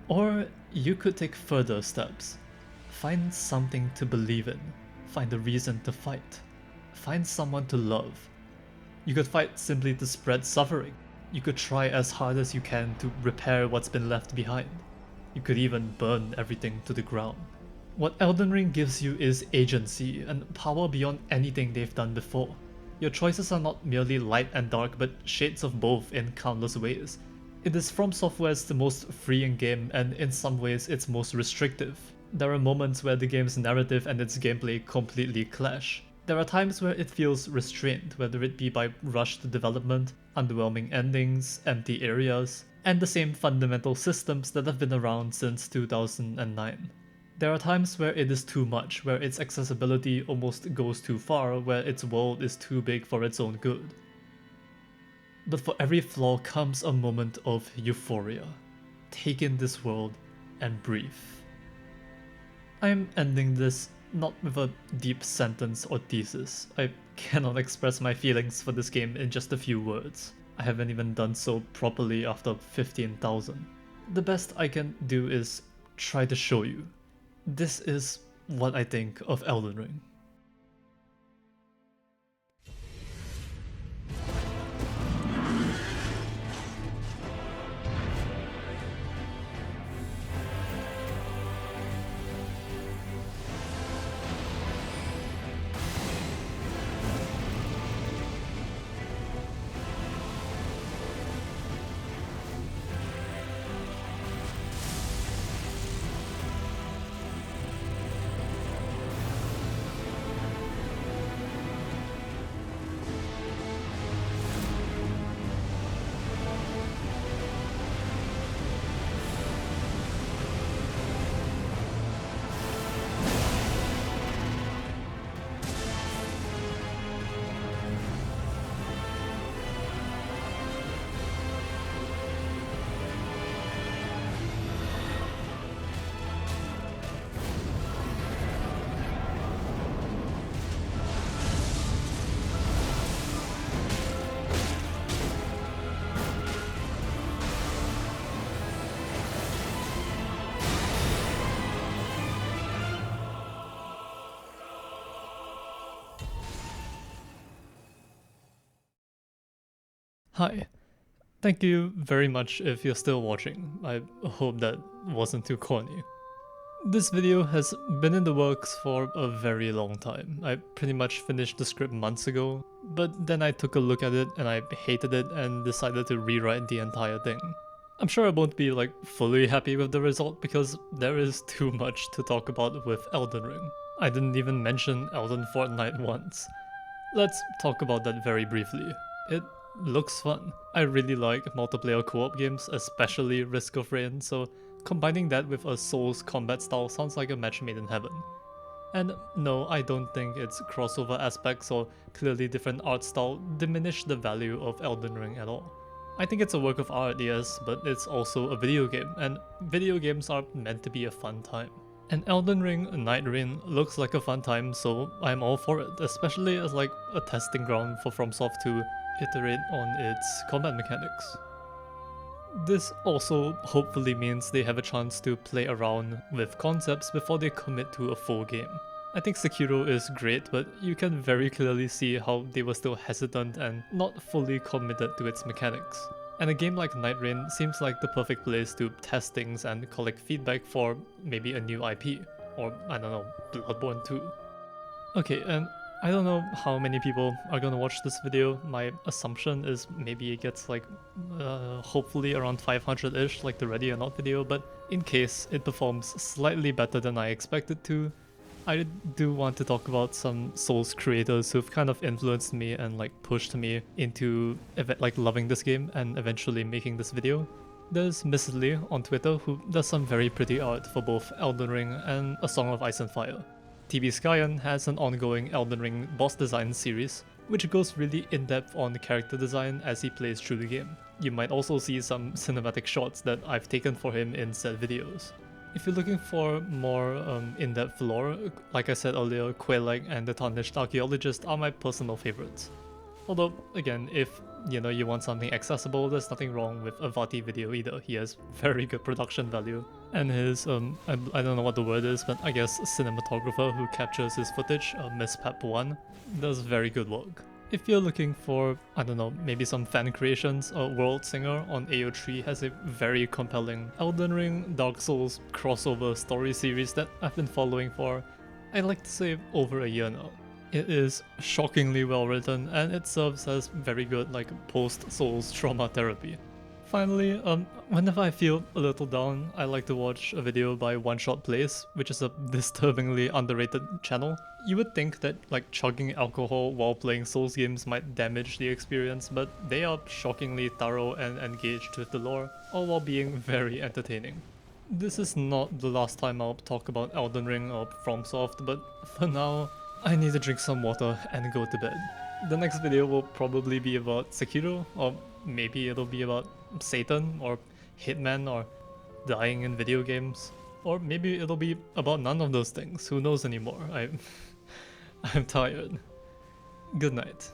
Or you could take further steps. Find something to believe in. Find a reason to fight. Find someone to love. You could fight simply to spread suffering. You could try as hard as you can to repair what's been left behind. You could even burn everything to the ground. What Elden Ring gives you is agency and power beyond anything they've done before. Your choices are not merely light and dark, but shades of both in countless ways. It is From Software's the most freeing game, and in some ways its most restrictive. There are moments where the game's narrative and its gameplay completely clash. There are times where it feels restrained, whether it be by rushed development, underwhelming endings, empty areas, and the same fundamental systems that have been around since 2009. There are times where it is too much, where its accessibility almost goes too far, where its world is too big for its own good. But for every flaw comes a moment of euphoria. Take in this world and breathe. I am ending this not with a deep sentence or thesis. I cannot express my feelings for this game in just a few words. I haven't even done so properly after 15,000. The best I can do is try to show you. This is what I think of Elden Ring. Hi. Thank you very much if you're still watching. I hope that wasn't too corny. This video has been in the works for a very long time. I pretty much finished the script months ago, but then I took a look at it and I hated it and decided to rewrite the entire thing. I'm sure I won't be fully happy with the result because there is too much to talk about with Elden Ring. I didn't even mention Elden Fortnite once. Let's talk about that very briefly. It looks fun. I really like multiplayer co-op games, especially Risk of Rain, so combining that with a Souls combat style sounds like a match made in heaven. And no, I don't think its crossover aspects or clearly different art style diminish the value of Elden Ring at all. I think it's a work of art, yes, but it's also a video game, and video games are meant to be a fun time. And Elden Ring Night Rain looks like a fun time, so I'm all for it, especially as a testing ground for FromSoft to iterate on its combat mechanics. This also hopefully means they have a chance to play around with concepts before they commit to a full game. I think Sekiro is great, but you can very clearly see how they were still hesitant and not fully committed to its mechanics. And a game like Night Rain seems like the perfect place to test things and collect feedback for maybe a new IP, or I don't know, Bloodborne 2. Okay, and I don't know how many people are gonna watch this video. My assumption is maybe it gets hopefully around 500-ish like the Ready or Not video, but in case it performs slightly better than I expected to, I do want to talk about some Souls creators who've kind of influenced me and pushed me into loving this game and eventually making this video. There's Mrs. Lee on Twitter who does some very pretty art for both Elden Ring and A Song of Ice and Fire. TV Skyen has an ongoing Elden Ring boss design series, which goes really in-depth on character design as he plays through the game. You might also see some cinematic shots that I've taken for him in said videos. If you're looking for more in-depth lore, like I said earlier, Quelaag and the Tarnished Archaeologist are my personal favorites. Although, again, if you know, you want something accessible, there's nothing wrong with a Vati video either. He has very good production value. And his, I don't know what the word is, but I guess cinematographer who captures his footage, Miss Pep1, does very good work. If you're looking for, I don't know, maybe some fan creations, World Singer on AO3 has a very compelling Elden Ring, Dark Souls crossover story series that I've been following for, I'd like to say, over a year now. It is shockingly well written and it serves as very good like post-Souls trauma therapy. Finally, whenever I feel a little down, I like to watch a video by One Shot Plays, which is a disturbingly underrated channel. You would think that like chugging alcohol while playing Souls games might damage the experience, but they are shockingly thorough and engaged with the lore, all while being very entertaining. This is not the last time I'll talk about Elden Ring or FromSoft, but for now, I need to drink some water and go to bed. The next video will probably be about Sekiro, or maybe it'll be about Satan, or Hitman, or dying in video games. Or maybe it'll be about none of those things, who knows anymore. I'm tired. Good night.